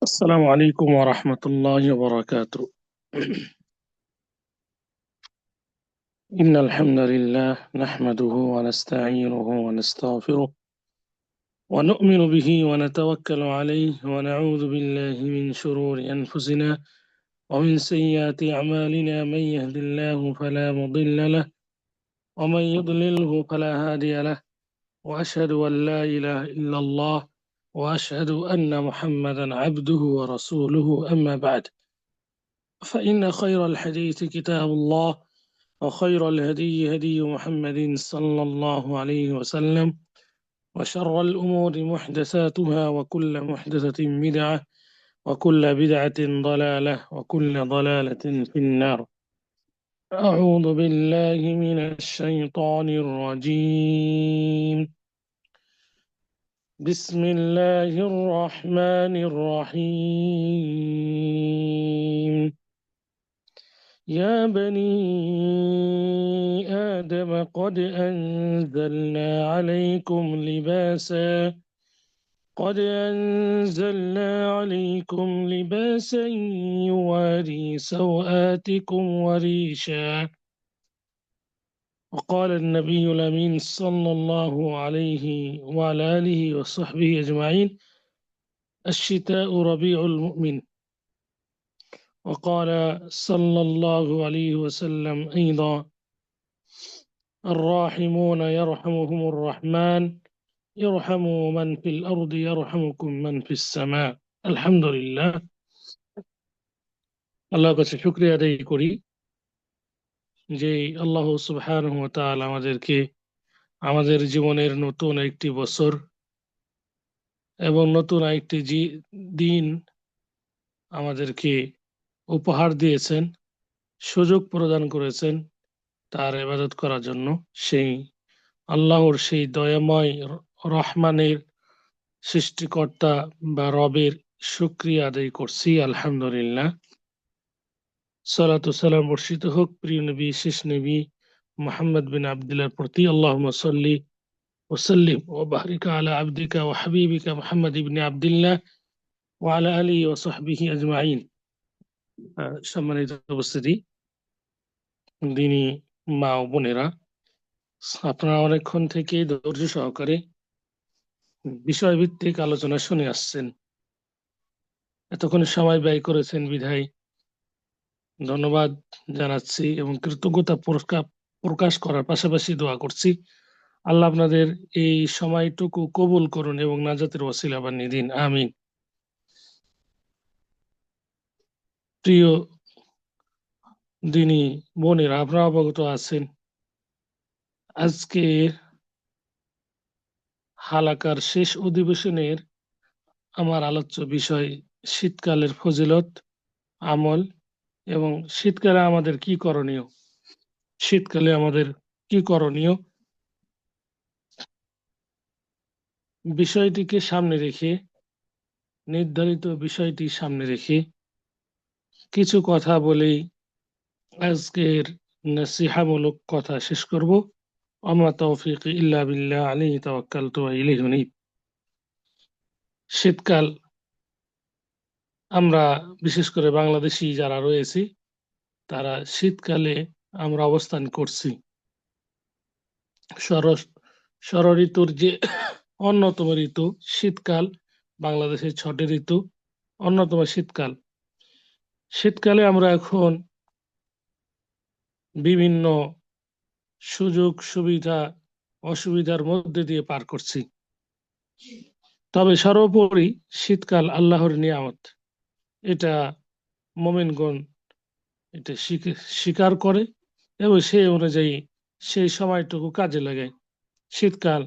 السلام عليكم ورحمة الله وبركاته. إن الحمد لله نحمده ونستعينه ونستغفره ونؤمن به ونتوكل عليه ونعوذ بالله من شرور أنفسنا ومن سيئات أعمالنا. من يهد الله فلا مضل له ومن يضلله فلا هادي له، وأشهد أن لا إله إلا الله وأشهد أن محمدا عبده ورسوله. أما بعد، فإن خير الحديث كتاب الله، وخير الهدي هدي محمد صلى الله عليه وسلم، وشر الأمور محدثاتها، وكل محدثة بدعة، وكل بدعة ضلالة، وكل ضلالة في النار. أعوذ بالله من الشيطان الرجيم. بسم الله الرحمن الرحيم. يا بني آدم قد أنزلنا عليكم لباسا يواري سوآتكم وريشا. وقال النبي الأمين صلى الله عليه وعلى آله وصحبه أجمعين: الشتاء ربيع المؤمن. وقال صلى الله عليه وسلم أيضا: الراحمون يرحمهم الرحمن يرحموا من في الأرض يرحمكم من في السماء। আলহামদুলিল্লাহ, আল্লাহর কাছে শুকরিয়া আদায় করি যে আল্লাহ সুবহানাহু ওয়া তাআলা আমাদেরকে আমাদের জীবনের নতুন একটি বছর এবং নতুন একটি দিন আমাদেরকে উপহার দিয়েছেন, সুযোগ প্রদান করেছেন তার ইবাদত করার জন্য। সেই আল্লাহর সেই দয়াময় রহমানের সৃষ্টিকর্তা বা রবের শুকরিয়া আদায় করছি, আলহামদুলিল্লাহ। সালাত ও সালাম বর্ষিত হোক প্রিয় নবী, শেষ নবী মুহাম্মদ বিন আবদুল্লাহর প্রতি। আল্লাহুম্মা সাল্লি ওয়া সাল্লিম ওয়া বারিক আলা আবদিকা ওয়া হাবিবিকা মুহাম্মদ ইবনে আবদুল্লাহ ওয়া আলা আলিহি ওয়া সাহবিহি আজমাইন। সম্মানিত উপস্থিতি, দিনী মা ও বোনেরা, আপনারা অনেকক্ষণ থেকে ধৈর্য সহকারে বিষয়ভিত্তিক আলোচনা শুনে আসছেন। এতক্ষণ সময় ব্যয় করেছেন বিধায় ধন্যবাদ জানাচ্ছি এবং কৃতজ্ঞতা প্রকাশ করার পাশাপাশি দোয়া করছি আল্লাহ আপনাদের এই সময়টুকু কবুল করুন এবং নাজাতের ওসিলা বানিয়ে দিন, আমিন। প্রিয় দিনী বোনেরা, আপনারা অবগত আছেন আজকে হালাকার শেষ অধিবেশনের আমার আলোচ্য বিষয় শীতকালের ফজিলত, আমল এবং শীতকালে আমাদের কি করণীয়। শীতকালে আমাদের কি করণীয় বিষয়টিকে সামনে রেখে, নির্ধারিত বিষয়টি সামনে রেখে কিছু কথা বলেই আজকের নসিহামূলক কথা শেষ করব। আমা তৌফিক ইল্লা বিল্লাহ, আলাইহি তাওয়াক্কালতু ওয়া ইলাইহি উনীব। শীতকাল আমরা, বিশেষ করে বাংলাদেশি যারা রয়েছি, তারা শীতকালে আমরা অবস্থান করছি। ষড় ঋতুর যে অন্যতম ঋতু শীতকাল, বাংলাদেশের 6টি ঋতু অন্যতম শীতকাল। শীতকালে আমরা এখন বিভিন্ন সুযোগ সুবিধা অসুবিধার মধ্যে দিয়ে পার করছি। তবে সর্বোপরি শীতকাল আল্লাহর নিয়ামত, এটা মুমিনগণ এটা স্বীকার করে এবং সেই অনুযায়ী সেই সময়টুকু কাজে লাগায়। শীতকাল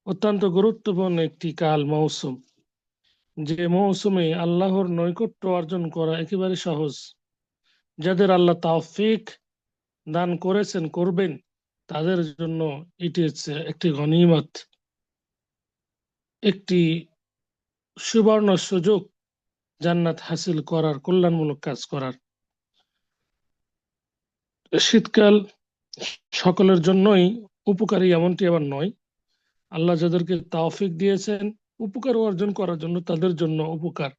অত্যন্ত গুরুত্বপূর্ণ একটি কাল, মৌসুম, যে মৌসুমে আল্লাহর নৈকট্য অর্জন করা একেবারে সহজ। যাদের আল্লাহ তাওফিক দান করেছেন, করবেন, তাদের জন্য এটি হচ্ছে একটি গনিমত, একটি সুবর্ণ সুযোগ জান্নাত হাসিল করার, কল্যাণমূলক কাজ করার। শীতকাল সকলের জন্যই উপকারী এমনটি আবার নয়। আল্লাহ যাদেরকে তাওফিক দিয়েছেন উপকার অর্জন করার জন্য, তাদের জন্য উপকার।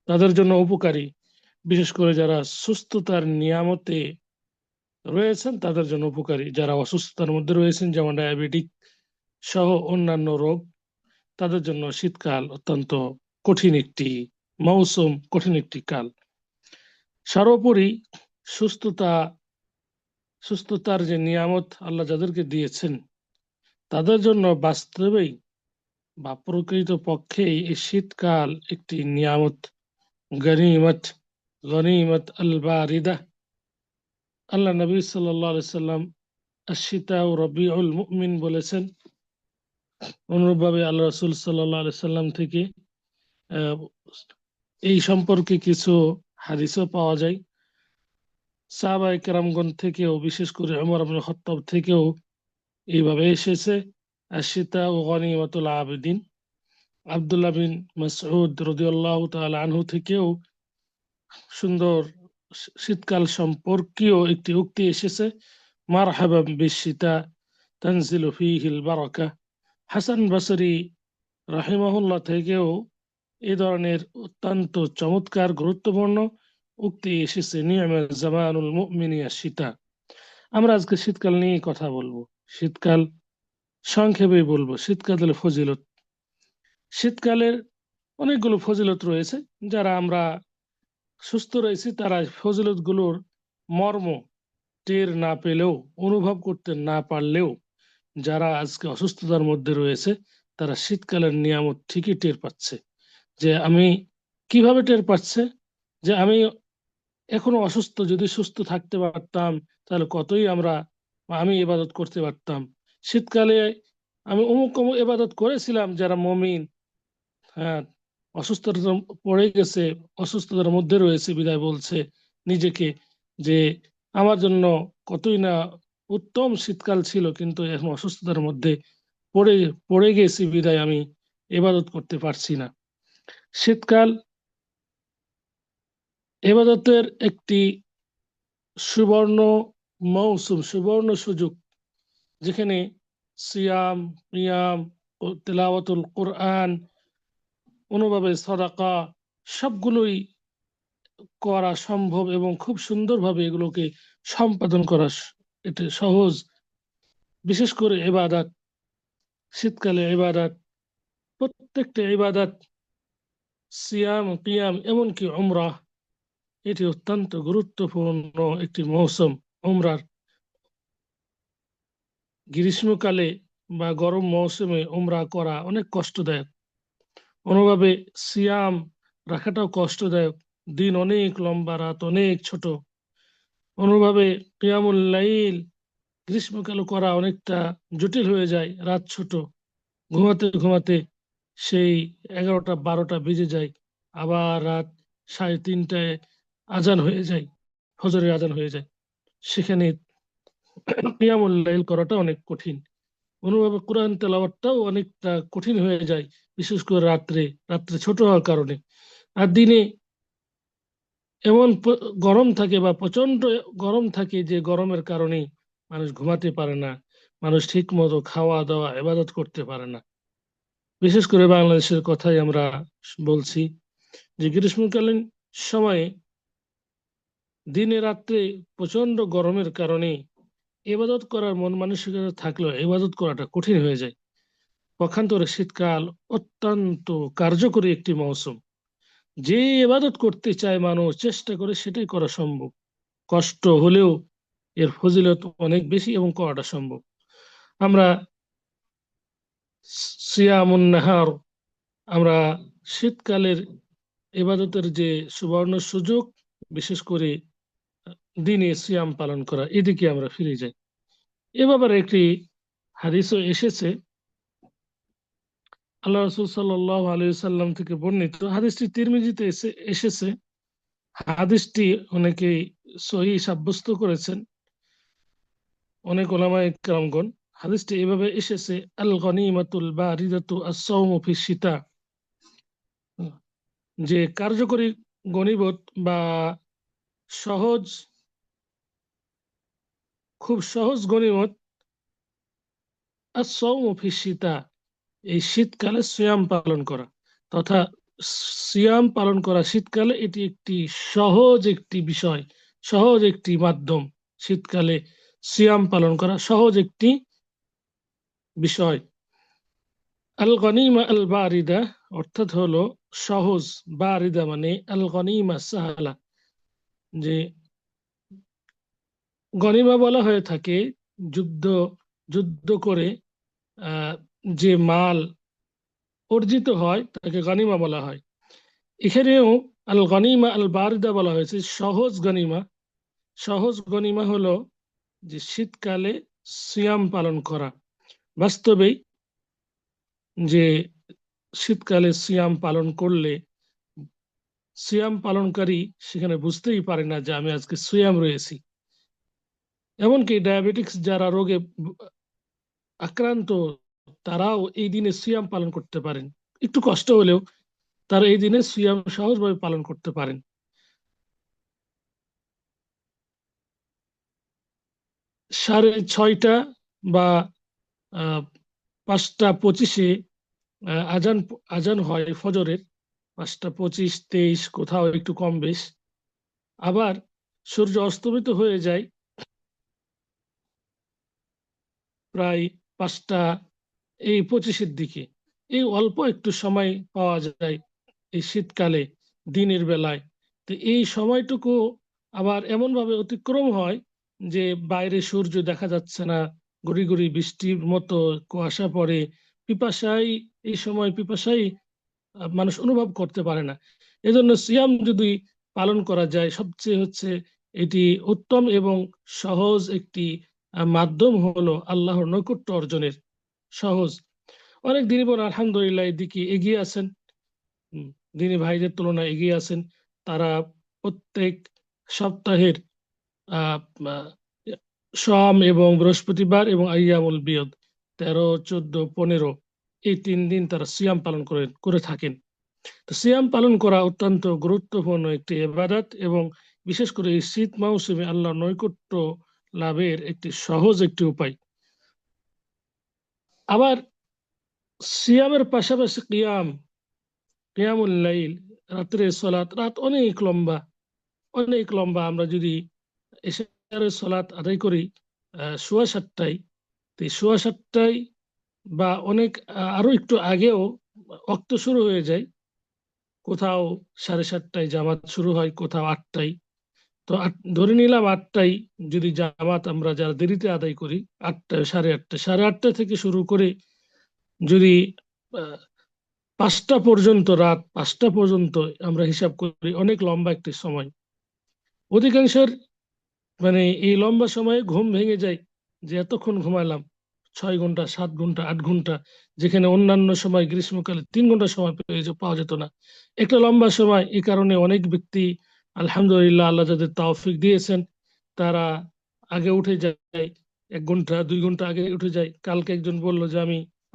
তাদের জন্য উপকারী, বিশেষ করে যারা সুস্থতার নিয়ামতে রয়েছেন তাদের জন্য উপকারী। যারা অসুস্থতার মধ্যে রয়েছেন, যেমন ডায়াবেটিক সহ অন্যান্য রোগ, তাদের জন্য শীতকাল অত্যন্ত কঠিন একটি মৌসুম, কঠিন একটি কাল। সর্বোপরি সুস্থতা সুস্থতার যে নিয়ামত আল্লাহ যাদেরকে দিয়েছেন, তাদের জন্য বাস্তবেই বা প্রকৃত পক্ষেই এই শীতকাল একটি নিয়ামত, গনিমত, গনিমত আল বারিদা। আল্লাহ নবী সাল্লাল্লাহু আলাইহি সাল্লাম আশ-শিতা ও রবিউল মুমিন বলেছেন। অনুরূপভাবে আল্লাহ রাসূল সাল্লাল্লাহু আলাইহি সাল্লাম থেকে আহ, এই সম্পর্কে কিছু হাদিসও পাওয়া যায়। সাহাবায়ে কেরামগণ থেকেও, বিশেষ করে ওমর ইবনে খাত্তাব থেকেও এইভাবে এসেছে, আশ-শিতা ও গনিমাতুল আবিদিন। আব্দুল্লাহ বিন মাসউদ রাদিয়াল্লাহু তাআলা আনহু থেকেও সুন্দর শীতকাল সম্পর্কীয় একটি উক্তি এসেছে, মারহাবান বিশ-শিতা তানজিলু ফীহিল বারাকা। হাসান বসরি রাহিমাহুল্লাহ থেকেও এই ধরনের অত্যন্ত চমৎকার গুরুত্বপূর্ণ উক্তি এসেছে, নি'মা জামানুল মুমিনি আশ-শিতা। আমরা আজকে শীতকাল নিয়ে কথা বলবো। শীতকাল সংক্ষেপে বলবো, শীতকালের ফজিলত। শীতকালের অনেকগুলো ফজিলত রয়েছে। যারা আমরা সুস্থ রয়েছি তারা ফজিলত গুলোর মর্ম টের না পেলেও, অনুভব করতে না পারলেও, যারা আজকে অসুস্থতার মধ্যে রয়েছে তারা শীতকালের নিয়ামত ঠিকই টের পাচ্ছে। যে আমি কিভাবে টের পাচ্ছে, যে আমি এখনো অসুস্থ, যদি সুস্থ থাকতে পারতাম তাহলে কতই আমি ইবাদত করতে পারতাম। শীতকালে আমি অমুক অমুক ইবাদত করেছিলাম, যারা মমিন, হ্যাঁ, অসুস্থতা পড়ে গেছে, অসুস্থতার মধ্যে রয়েছে বিদায় বলছে নিজেকে যে আমার জন্য কতই না উত্তম শীতকাল ছিল, কিন্তু এখন অসুস্থতার মধ্যে পড়ে পড়ে গেছি বিদায় আমি ইবাদত করতে পারছি না। শীতকাল ইবাদতের একটি সুবর্ণ মৌসুম, সুবর্ণ সুযোগ, যেখানে সিয়াম, কিয়াম, তেলাওয়াতুল কোরআন, অনুভাবে সাদাকা, সবগুলোই করা সম্ভব এবং খুব সুন্দরভাবে এগুলোকে সম্পাদন করা এটা সহজ। বিশেষ করে ইবাদত, শীতকালে ইবাদত, প্রত্যেকটা ইবাদত, সিয়াম, কিয়াম, এমনকি উমরাহ, এটি অত্যন্ত গুরুত্বপূর্ণ একটি মৌসুম। উমরার গ্রীষ্মকালে বা গরম মৌসুমে উমরা করা অনেক কষ্টদায়ক। অনুভাবে সিয়াম রাখাটাও কষ্টদায়ক, দিন অনেক লম্বা, রাত অনেক ছোট। অনুভাবে কিয়ামুল লাইল গ্রীষ্মকালে করা অনেকটা জটিল হয়ে যায়, রাত ছোট, ঘুমাতে ঘুমাতে সেই 11টা 12টা বেজে যায়, আবার রাত 3:30টায় আজান হয়ে যায়, ফজরের আজান হয়ে যায়। সেখানে কিয়ামুল লাইল করাটা অনেক কঠিন। অনুভাবে কোরআন তেলাওয়াতটাও অনেকটা কঠিন হয়ে যায়, বিশেষ করে রাত্রে, রাত্রে ছোট হওয়ার কারণে। আর দিনে এমন গরম থাকে বা প্রচন্ড গরম থাকে যে গরমের কারণে মানুষ ঘুমাতে পারে না, মানুষ ঠিক মতো খাওয়া দাওয়া ইবাদত করতে পারে না। বিশেষ করে বাংলাদেশের কথাই আমরা বলছি, যে গ্রীষ্মকালীন সময়ে দিনে রাত্রে প্রচন্ড গরমের কারণে ইবাদত করার মন মানসিকতা থাকলেও ইবাদত করাটা কঠিন হয়ে যায়। পক্ষান্তরে শীতকাল অত্যন্ত কার্যকরী একটি মৌসুম। যে ইবাদত করতে চায় মানুষ চেষ্টা করে সেটাই করা সম্ভব, কষ্ট হলেও এর ফজিলত অনেক বেশি এবং করাটা সম্ভব। আমরা সিয়ামুন নাহার, আমরা শীতকালের ইবাদতের যে সুবর্ণ সুযোগ, বিশেষ করে দিনে সিয়াম পালন করা, এদিকে আমরা ফিরে যাই। এ ব্যাপারে একটি হাদিসও এসেছে, আল্লাহ রাসূল সাল্লাল্লাহু আলাইহি সাল্লাম থেকে বর্ণিত। হাদিসটি তিরমিজিতে এসেছে। হাদিসটি অনেকেই সহিহ সাব্যস্ত করেছেন, অনেক ওলামায়ে কেরামগণ। হাদিসটি এভাবে এসেছে, আল গনিমাতুল বারিদাতু আস-সাওমু ফিশ শিতা, যে কার্যকরী গনিমত বা সহজ, খুব সহজ গনিমত, আস-সাওমু ফিশ শিতা, এই শীতকালে সিয়াম পালন করা, তথা সিয়াম পালন করা শীতকালে এটি একটি সহজ একটি বিষয়, সহজ একটি মাধ্যম। শীতকালে সিয়াম পালন করা সহজ একটি বিষয়। আল গনিমা আল বারিদা অর্থাৎ হলো সহজ, বারিদা মানে আল গনিমা সাহালা, যে গনিমা বলা হয়ে থাকে যুদ্ধ যুদ্ধ করে আহ, যে মাল অর্জিত হয় তাকে গনিমা বলা হয়। এখানেও আল গনিমা আল বারিদা বলা হয়েছে সহজ গনিমা। সহজ গনিমা হলো যে শীতকালে সিয়াম পালন করা। বাস্তবেই যে শীতকালে সিয়াম পালন করলে সিয়াম পালনকারী সেখানে বুঝতেই পারে না যে আমি আজকে সিয়াম রয়েছি। এমনকি ডায়াবেটিক্স যারা রোগে আক্রান্ত তারাও এই দিনে সিয়াম পালন করতে পারেন, একটু কষ্ট হলেও তারা এই দিনে সিয়াম সহজভাবে পালন করতে পারেন। 6:30 বা 5:25 আজান আজান হয় ফজরের। 5:25, 23, কোথাও একটু কম বেশ। আবার সূর্য অস্তমিত হয়ে যায় প্রায় 5:25 দিকে। এই অল্প একটু সময় পাওয়া যায় এই শীতকালে দিনের বেলায়। তো এই সময়টুকু আবার এমন ভাবে অতিক্রম হয় যে বাইরে সূর্য দেখা যাচ্ছে না, গুড়ি গুড়ি বৃষ্টির মতো কুয়াশা পড়ে, পিপাসায় এই সময় পিপাসায় মানুষ অনুভব করতে পারে না। এজন্য সিয়াম যদি পালন করা যায় সবচেয়ে হচ্ছে এটি উত্তম এবং সহজ একটি মাধ্যম হলো আল্লাহর নৈকট্য অর্জনের। সহজ। অনেক দিনই বোন আলহামদুলিল্লাহ এদিকে এগিয়ে আছেন, দিনী ভাইদের তুলনায় এগিয়ে আছেন। তারা প্রত্যেক সপ্তাহের আহ আহ, সোম এবং বৃহস্পতিবার এবং আইয়ামুল বিয়দ 13, 14, 15 এই 3 দিন তারা সিয়াম পালন করে থাকেন। তো সিয়াম পালন করা অত্যন্ত গুরুত্বপূর্ণ একটি ইবাদত এবং বিশেষ করে এই শীত মৌসুমে আল্লাহর নৈকট্য লাভের একটি সহজ একটি উপায়। আবার সিয়ামের পাশাপাশি কিয়ামুল লাইল, রাত্রে সলাত, রাত অনেক লম্বা, অনেক লম্বা। আমরা যদি এশারের সলাত আদায় করি 7:15, তো 7:15 বা অনেক আরো একটু আগেও ওয়াক্ত শুরু হয়ে যায়। কোথাও 7:30টায় জামাত শুরু হয়, কোথাও 8টায়। তো ধরে নিলাম 8টায় যদি জামাত আমরা যারা দেরিতে আদায় করি, 8টা, 8:30, 8:30 থেকে শুরু করে যদি আহ, 5টা পর্যন্ত, রাত 5টা পর্যন্ত আমরা হিসাব করি, অনেক লম্বা একটি সময়। অধিকাংশের মানে এই লম্বা সময়ে ঘুম ভেঙে যায় যে এতক্ষণ ঘুমালাম, 6 ঘন্টা, 7 ঘন্টা, 8 ঘন্টা, যেখানে অন্যান্য সময় গ্রীষ্মকালে 3 ঘন্টা সময় পাওয়া যেত না। একটা লম্বা সময়। এই কারণে অনেক ব্যক্তি আলহামদুলিল্লাহ আল্লাহ যাদের তৌফিক দিয়েছেন তারা আগে উঠে যায়, 1 ঘন্টা 2 ঘন্টা আগে উঠে যায়। কালকে একজন বলল যে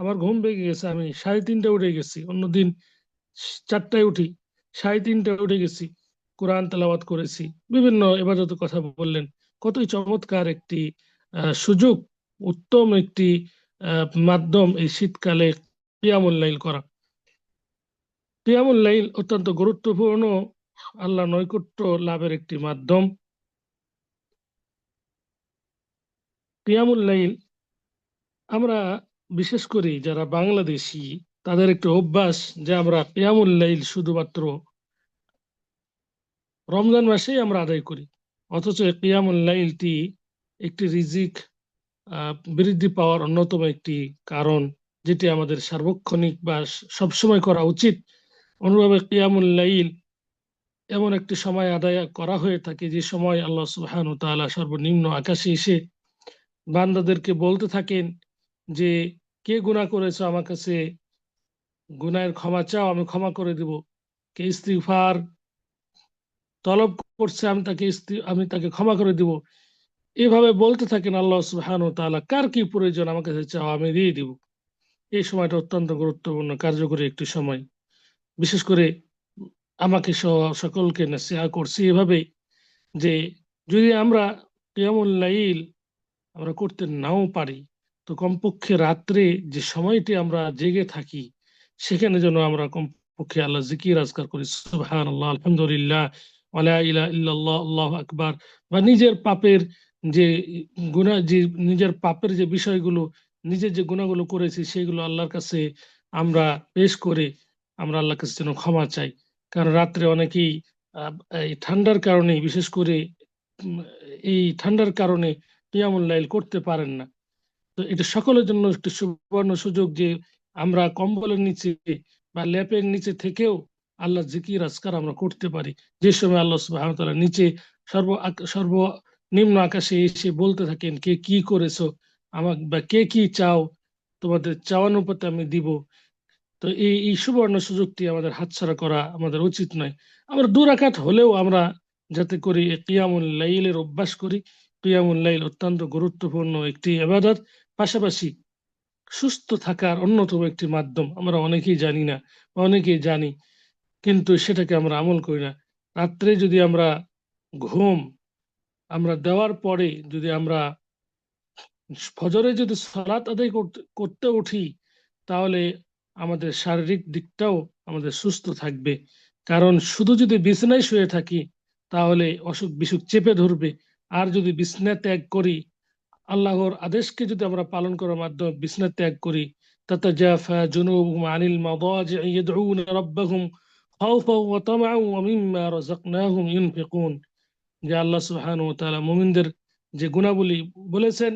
আমার ঘুম ভেঙে গেছে, আমি 3:30টায় উঠে গেছি, অন্যদিন 4টায় উঠি, 3:30টায় উঠে গেছি, কোরআন তেলাওয়াত করেছি, বিভিন্ন ইবাদতের কথা বললেন। কতই চমৎকার একটি সুযোগ, উত্তম একটি মাধ্যম এই শীতকালে কিয়ামুল লাইল করা। কিয়ামুল লাইল অত্যন্ত গুরুত্বপূর্ণ আল্লাহ নৈকট্য লাভের একটি মাধ্যম। কিয়ামুল লাইল আমরা বিশেষ করে যারা বাংলাদেশি তাদের একটা অভ্যাস যে আমরা কিয়ামুল লাইল শুধুমাত্র রমজান মাসেই আমরা আদায় করি। অথচ কিয়ামুল লাইলটি একটি রিজিক বৃদ্ধি পাওয়ার অন্যতম একটি কারণ, যেটি আমাদের সার্বক্ষণিক বা সবসময় করা উচিত। অনুভাবে কিয়ামুল লাইল এমন একটি সময় আদায় করা হয়ে থাকে যে সময় আল্লাহ সুবহানাহু ওয়া তাআলা সর্বনিম্ন আকাশে এসে বান্দাদেরকে বলতে থাকেন যে কে গুনাহ করেছো আমার কাছে গুনাহের ক্ষমা চাও, আমি ক্ষমা করে দিব। কে ইস্তিগফার তলব করছে, আমি তাকে ক্ষমা করে দিব। এইভাবে বলতে থাকেন আল্লাহ সুবহানাহু ওয়া তাআলা, কার কি প্রয়োজন আমার কাছে চাও, আমি দিয়ে দিব। এই সময়টা অত্যন্ত গুরুত্বপূর্ণ, কার্যকরী একটি সময়। বিশেষ করে আমাকে সহ সকলকে নসিহত করছি এভাবে যে যদি আমরা কিয়ামুল লাইল আমরা করতে নাও পারি, তো কমপক্ষে রাত্রে যে সময়টি আমরা জেগে থাকি সেখানে যেন আমরা পক্ষে আল্লাহ জিকির আজকার করি, সুবহানাল্লাহ, আলহামদুলিল্লাহ, ওয়ালা ইলাহা ইল্লাল্লাহ, আল্লাহু আকবার, বা নিজের পাপের যে নিজের পাপের যে বিষয়গুলো, নিজের যে গুনাহগুলো করেছি সেগুলো আল্লাহর কাছে আমরা পেশ করে আমরা আল্লাহর কাছে যেন ক্ষমা চাই। কারণ রাত্রে অনেকেই এই ঠান্ডার কারণে, বিশেষ করে উম, এই ঠান্ডার কারণে কিয়ামুল লাইল করতে পারেন না। তো এটা সকলের জন্য একটি সুবর্ণ সুযোগ যে আমরা কম্বলের নিচে বা ল্যাপের নিচে থেকেও আল্লাহ জিকির আজকার আমরা করতে পারি। যে সময় আল্লাহ সুবহানাহু ওয়া তাআলা নিচে সর্বনিম্ন আকাশে এসে বলতে থাকেন, কে কি করেছো আমাকে, বা কে কি চাও, তোমাদের চাওয়ানুপাতে আমি দিব। তো এই সুবর্ণ সুযোগটি আমাদের হাতছাড়া করা আমাদের উচিত নয়। আমরা 2 রাকাত হলেও আমরা যাতে করি এই কিয়ামুল লাইলের অভ্যাস করি। কিয়ামুল লাইল অত্যন্ত গুরুত্বপূর্ণ একটি ইবাদত, পাশাপাশি সুস্থ থাকার অন্যতম একটি মাধ্যম। আমরা অনেকেই জানি না, বা অনেকেই জানি কিন্তু সেটাকে আমরা আমল করি না। রাত্রে যদি আমরা ঘুম আমরা দেওয়ার পরে যদি আমরা ফজরে যদি সালাত আদায় করতে করতে উঠি, তাহলে আমাদের শারীরিক দিকটাও আমাদের সুস্থ থাকবে। কারণ শুধু যদি বিছানায় শুয়ে থাকি তাহলে অসুখ বিসুখ চেপে ধরবে। আর যদি বিছানা ত্যাগ করি, আল্লাহর আদেশকে যদি আমরা পালন করার মাধ্যমে বিছানা ত্যাগ করি, তাতাজাফা জুনুবুহুম আনিল মাদাজি'i ইয়াদউনা রাব্বাহুম খাওফাও ওয়া তামাআন ওয়া মিম্মা রাযাকনাহুম ইউনফিকুন। যে আল্লাহ সুবহানাহু ওয়া তাআলা মুমিনদের যে গুণাবলী বলেছেন,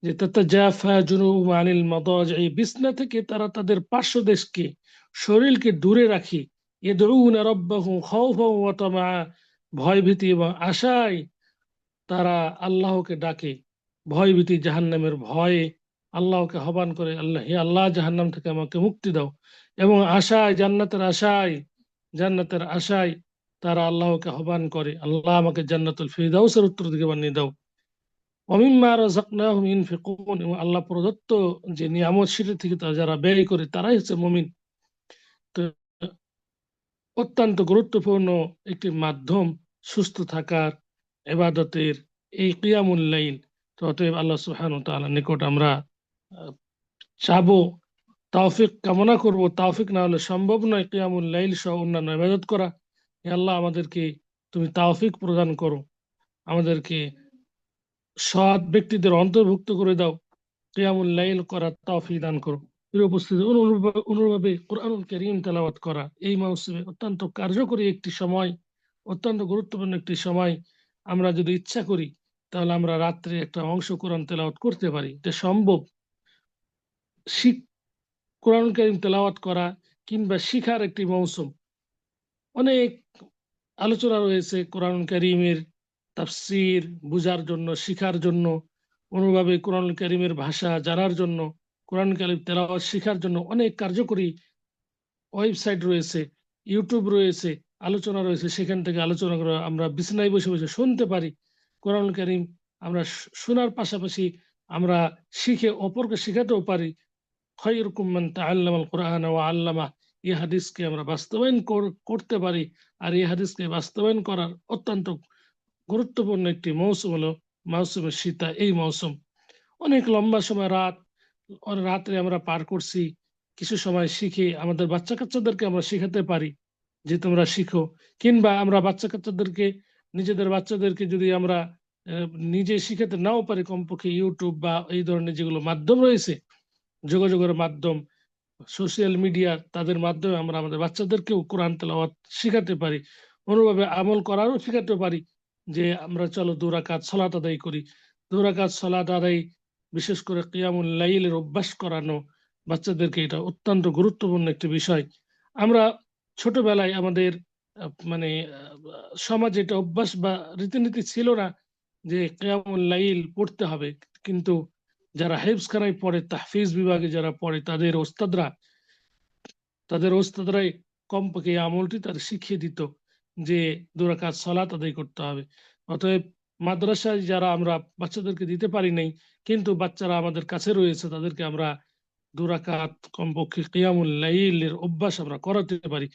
যে তাতাজাফা জুনুবুহুম আনিল মাদাজি'i, বিছনা থেকে তারা তাদের পার্শ্বদেশকে, শরীরকে দূরে রাখে, ইয়াদউনা রাব্বাহুম খাওফাও ওয়া তামাআ, ভয় ভীতি এবং আশায় তারা আল্লাহকে ডাকে। ভয় ভীতি, জাহান্নামের ভয়ে আল্লাহকে আহ্বান করে, আল্লাহ, হে আল্লাহ, জাহান্নাম থেকে আমাকে মুক্তি দাও। এবং আশায়, জান্নাতের আশায় তারা আল্লাহকে আহ্বান করে, আল্লাহ আমাকে জান্নাতুল ফিরদাউসের উত্তর দিকে বানিয়ে দাও। ওমিম্মা রাযাকনাহুম ইউনফিকুন, এবং আল্লাহ প্রদত্ত যে নিয়ামত সেটা থেকে তারা যারা ব্যয় করে তারাই হচ্ছে মুমিন। তো অত্যন্ত গুরুত্বপূর্ণ একটি মাধ্যম সুস্থ থাকার, ইবাদতের, এই কিয়ামুল লাইল। তো অতএব আল্লাহ সুবহানাহু ওয়া তাআলার নিকট আমরা আহ, চাবো, তাওফিক কামনা করব। তাওফিক না হলে সম্ভব নয় কিয়ামুল লাইল সহ অন্যান্য ইবাদত করা। হে আল্লাহ, আমাদেরকে তুমি তাওফিক প্রদান করো, আমাদেরকে সৎ ব্যক্তিদের অন্তর্ভুক্ত করে দাও, কিয়ামুল লাইল করার তৌফিক দান করো। প্রিয় উপস্থিতি, অনুরূপভাবে কোরআনুল কারীম তেলাওয়াত করা এই মৌসুমে অত্যন্ত কার্যকরী একটি সময়, অত্যন্ত গুরুত্বপূর্ণ একটি সময়। আমরা যদি ইচ্ছা করি তাহলে আমরা রাত্রে একটা অংশ কোরআন তেলাওয়াত করতে পারি, এটা সম্ভব। শিখ কোরআনুল কারীম তেলাওয়াত করা কিংবা শিখার একটি মৌসুম। অনেক আলোচনা রয়েছে কোরআন কারীমের তাফসীর বুঝার জন্য, শিখার জন্য, অনুভাবে কোরআন কারীমের ভাষা জানার জন্য, কোরআন কারীম তেলাওয়াত শিখার জন্য অনেক কার্যকরী ওয়েবসাইট রয়েছে, ইউটিউব রয়েছে, আলোচনা রয়েছে। সেখান থেকে আলোচনা করে আমরা বিছানায় বসে বসে শুনতে পারি কোরআন কারীম। আমরা শোনার পাশাপাশি আমরা শিখে অপরকে শেখাতেও পারি। খায়রুকুম মান তাআল্লামাল কুরআন ওয়া আল্লামা, এই হাদিসকে আমরা বাস্তবায়ন করতে পারি। আর এই হাদিসকে বাস্তবায়ন করার অত্যন্ত গুরুত্বপূর্ণ একটি মৌসুম হলো মৌসুমের শীতা, এই মৌসুম। অনেক লম্বা সময় রাত্রে আমরা পার করছি। কিছু সময় শিখে আমাদের বাচ্চা কাচ্চাদেরকে আমরা শেখাতে পারি যে তোমরা শিখো। কিংবা আমরা বাচ্চা কাচ্চাদেরকে, নিজেদের বাচ্চাদেরকে যদি আমরা নিজে শিখাতে নাও পারি, কমপক্ষে ইউটিউব বা এই ধরনের যেগুলো মাধ্যম রয়েছে, যোগাযোগের মাধ্যম, সোশ্যাল মিডিয়া, তাদের মাধ্যমে আমরা আমাদের বাচ্চাদেরকেও কোরআন তেলাওয়াত শেখাতে পারি। অনুভাবে আমল করারও শেখাতে পারি। যে আমরা চলো 2 রাকাত সালাত আদায় করি। 2 রাকাত সালাত আদায়, বিশেষ করে কিয়ামুল লাইলের অভ্যাস করানো বাচ্চাদেরকে, এটা অত্যন্ত গুরুত্বপূর্ণ একটি বিষয়। আমরা ছোটবেলায় আমাদের মানে সমাজে এটা অভ্যাস বা রীতিনীতি ছিল না যে কিয়ামুল লাইল পড়তে হবে। কিন্তু যারা হেফজখানায় পড়ে, তাহফিজ বিভাগে যারা পড়ে, তাদের ওস্তাদরাই কমপক্ষে এই আমলটি তাদের শিখিয়ে দিত যে 2 রাকাত সালাত আদায় করতে হবে। অতএব মাদ্রাসায় যারা আমরা বাচ্চাদেরকে দিতে পারি নাই, কিন্তু বাচ্চারা আমাদের কাছে রয়েছে, তাদেরকে আমরা 2 রাকাত কমপক্ষে কিয়ামুল লাইলের অভ্যাস আমরা করাতে পারি।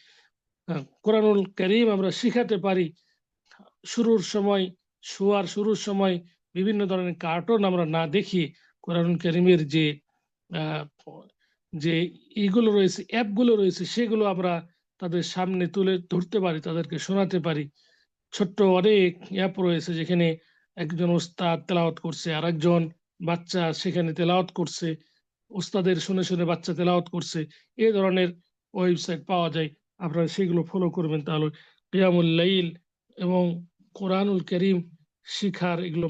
কোরআনুল কারীম আমরা শিখাতে পারি। শুরুর সময় বিভিন্ন ধরনের কার্টুন আমরা না দেখিয়ে কোরআনুল কারীমের আহ, যে এইগুলো রয়েছে, অ্যাপগুলো রয়েছে, সেগুলো আমরা তাদের সামনে তুলে ধরতে পারি, তাদেরকে শোনাতে পারি। ছোট্ট অনেক অ্যাপ রয়েছে যেখানে একজন ওস্তাদ তেলাওয়াত করছে, আর একজন বাচ্চা সেখানে তেলাওয়াত করছে, ওস্তাদের শুনে শুনে বাচ্চা তেলাওয়াত করছে। এই ধরনের ওয়েবসাইট পাওয়া যায়, আপনারা সেগুলো ফলো করবেন, তাহলে কিয়ামুল লাইল এবং কোরআনুল করিম শিখার এগুলো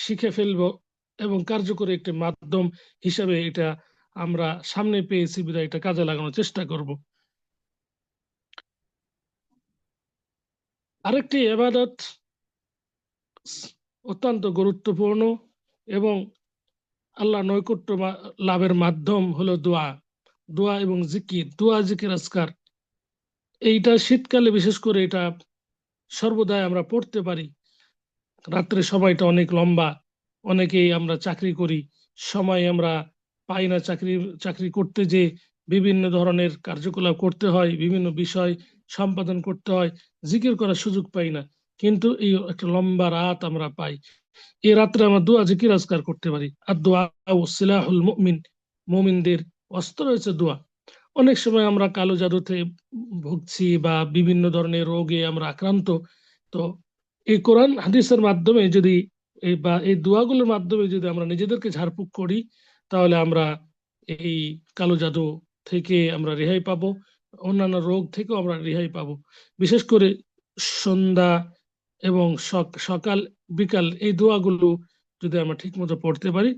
শিখে ফেলবো, এবং কার্যকরী একটি মাধ্যম হিসাবে এটা আমরা সামনে পেয়েছি বিধায় এটা কাজে লাগানোর চেষ্টা করব। আরেকটি ইবাদত অত্যন্ত গুরুত্বপূর্ণ এবং আল্লাহ নৈকট্য লাভের মাধ্যম হলো দোয়া। দোয়া এবং জিকির, দোয়া জিকির আজকার, এইটা শীতকালে বিশেষ করে এটা সর্বদাই আমরা পড়তে পারি। রাত্রে সময়টা অনেক লম্বা, অনেকেই আমরা চাকরি করি, সময় আমরা পাই না। চাকরি করতে যে বিভিন্ন ধরনের কার্যকলাপ করতে হয়, বিভিন্ন বিষয় সম্পাদন করতে হয়, জিকির করার সুযোগ পাই না। কিন্তু এই একটা লম্বা রাত আমরা পাই, এই রাত্রে আমরা দোয়া জিকির আজকার করতে পারি। আর দোয়া সিলাহুল মুমিন, মুমিনদের অস্ত্র হয়েছে দোয়া। অনেক সময় আমরা কালো জাদুতে ভুগছি বা বিভিন্ন ধরনের রোগে আমরা আক্রান্ত। তো এই কোরআন হাদিসের মাধ্যমে যদি এই দোয়াগুলোর মাধ্যমে যদি আমরা নিজেদেরকে ঝাড়ফুঁক করি, তাহলে আমরা এই কালো জাদু থেকে আমরা রেহাই পাবো, অন্যান্য রোগ থেকেও আমরা রেহাই পাবো। বিশেষ করে সন্ধ্যা এবং সকাল বিকাল এই দোয়াগুলো যদি আমরা ঠিক মতো পড়তে পারি,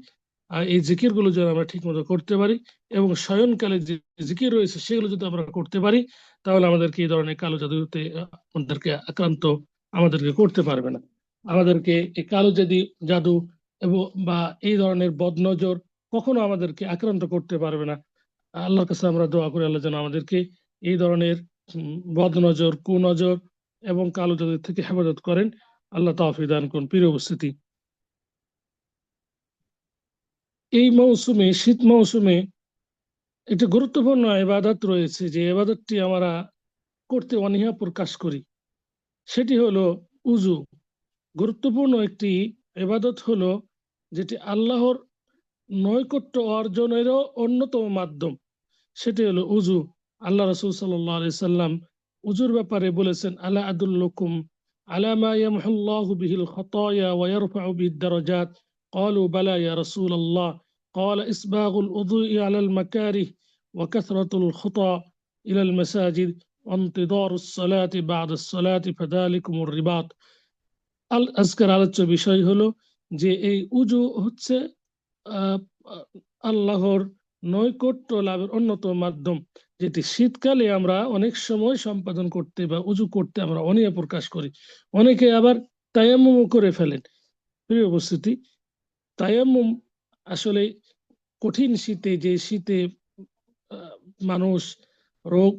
আর এই জিকিরগুলো যদি আমরা ঠিক মতো করতে পারি, এবং শয়নকালে যে জিকির রয়েছে সেগুলো যদি আমরা করতে পারি, তাহলে আমাদেরকে এই ধরনের কালো জাদুতে আমাদেরকে আক্রান্ত আমাদেরকে করতে পারবে না। আমাদেরকে এই কালো জাদু এবং বা এই ধরনের বদনজর কখনো আমাদেরকে আক্রান্ত করতে পারবে না। আল্লাহর কাছে আমরা দোয়া করি, আল্লাহ যেন আমাদেরকে এই ধরনের বদনজর, কুনজর এবং কালো জাদু থেকে হেফাজত করেন। আল্লাহ তাওফিক দান করুন। প্রিয় উপস্থিতি, এই মৌসুমে, শীত মৌসুমে একটা গুরুত্বপূর্ণ ইবাদত রয়েছে, যে ইবাদতটি আমরা করতে অনীহা প্রকাশ করি, সেটি হলো উজু। গুরুত্বপূর্ণ একটি ইবাদত হলো যেটি আল্লাহর নৈকট্য অর্জনেরও অন্যতম মাধ্যম, সেটি হলো উজু। আল্লাহ রাসূল সাল্লাল্লাহু আলাইহি সাল্লাম উজুর ব্যাপারে বলেছেন, আলা আদুল্লুকুম আলা মা ইয়ামহুল্লাহু বিহিল খাতায়া ওয়া ইয়ারফাউ বিহিদ দারাজাত, ক্বালু বালা ইয়া রাসূলাল্লাহ, ক্বালা ইসবাগুল উযুই আলাল মাকারিহ ওয়া কাসরাতুল খুতা ইলাল মাসাজিদ ওয়া ইনতিদারুস সালাতি বা'দাস সালাতি ফাযালিকুমুর রিবাত। আজকের আলোচ্য বিষয় হলো যে এই উজু হচ্ছে আহ, আল্লাহর নৈকট্য লাভের অন্যতম মাধ্যম, যেটি শীতকালে আমরা অনেক সময় সম্পাদন করতে বা উজু করতে আমরা অনীহা প্রকাশ করি। অনেকে আবার তায়াম্মুম করে ফেলেন। প্রিয় উপস্থিতি, তায়াম্মুম আসলে কঠিন শীতে, যে শীতে আহ, মানুষ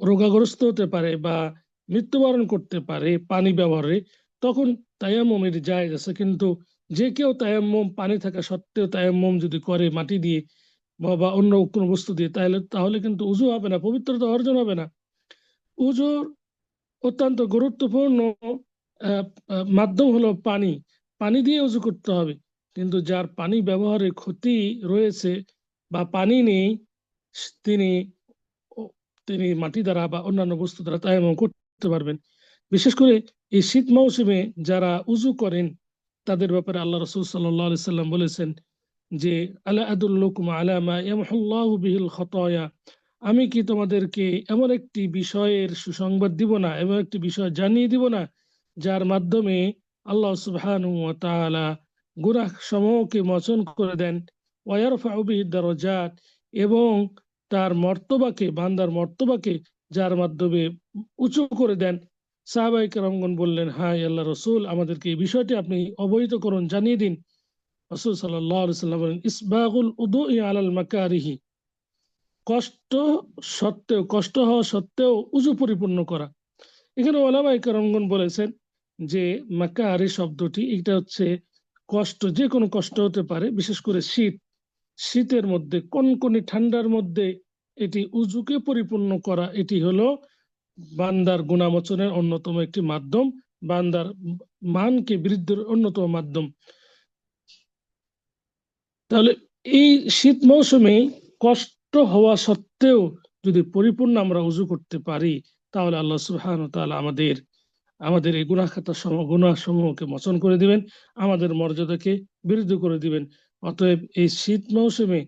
রোগাগ্রস্ত হতে পারে বা মৃত্যুবরণ করতে পারে পানি ব্যবহারে, তখন তায়াম্মুমের জায়েজ আছে। কিন্তু যে কেউ তায়াম্মুম পানি থাকা সত্ত্বেও তায়াম্মুম যদি করে মাটি দিয়ে বা অন্য কোনো বস্তু দিয়ে, তাহলে কিন্তু উজু হবে না, পবিত্রতা অর্জন হবে না। উজুর অত্যন্ত গুরুত্বপূর্ণ আহ, মাধ্যম হলো পানি। পানি দিয়ে উজু করতে হবে। কিন্তু যার পানি ব্যবহারে ক্ষতি রয়েছে বা পানি নেই, তিনি তিনি মাটি দ্বারা বা অন্যান্য বস্তু দ্বারা তায়াম্মুম করতে পারবেন। বিশেষ করে এই শীত মৌসুমে যারা উজু করেন, তাদের ব্যাপারে আল্লাহ রাসূল সাল্লাল্লাহু আলাইহি সাল্লাম বলেছেন যে, আলা আদুল্লুকুম আলা মা ইয়ামহুল্লাহু বিহিল খাতায়া, আমি কি তোমাদেরকে এমন একটি বিষয়ের সুসংবাদ দিব না, এমন একটি বিষয় জানিয়ে দিব না, যার মাধ্যমে আল্লাহ সুবহানাহু ওয়া তাআলা গুনাহ সমূহকে মোচন করে দেন, ওয়া ইয়ারফাউ বিহিদ দারাজাত, এবং তার মর্তবাকে, বান্দার মর্তবাকে যার মাধ্যমে উঁচু করে দেন। সাহাবায়ে কেরামগণ বললেন, হ্যাঁ আল্লাহ রসুল, আমাদেরকে এই বিষয়টি আপনি অবহিত করুন, জানিয়ে দিন। রাসূল সাল্লাল্লাহু আলাইহি সাল্লাম বলেন, ইসবাগুল উদুই আলাল মাকারিহি, কষ্ট হওয়া সত্ত্বেও উজু পরিপূর্ণ করা। এখানে ওলামায়ে কেরামগণ বলেছেন যে মাকারি শব্দটি, এটা হচ্ছে কষ্ট, যে কোনো কষ্ট হতে পারে, বিশেষ করে শীতের মধ্যে, কনকনে ঠান্ডার মধ্যে এটি উজুকে পরিপূর্ণ করা, এটি হলো বান্দার গুনাহমোচনের অন্যতম একটি মাধ্যম, বান্দার মানকে বৃদ্ধির অন্যতম মাধ্যম। তাহলে এই শীত মৌসুমে কষ্ট হওয়া সত্ত্বেও যদি পরিপূর্ণ আমরা উজু করতে পারি, তাহলে আল্লাহ সুবহানাহু ওয়া তাআলা আমাদের এই গুনাহ সমূহকে মোচন করে দিবেন, আমাদের মর্যাদাকে বৃদ্ধি করে দিবেন। অতএব এই শীত মৌসুমে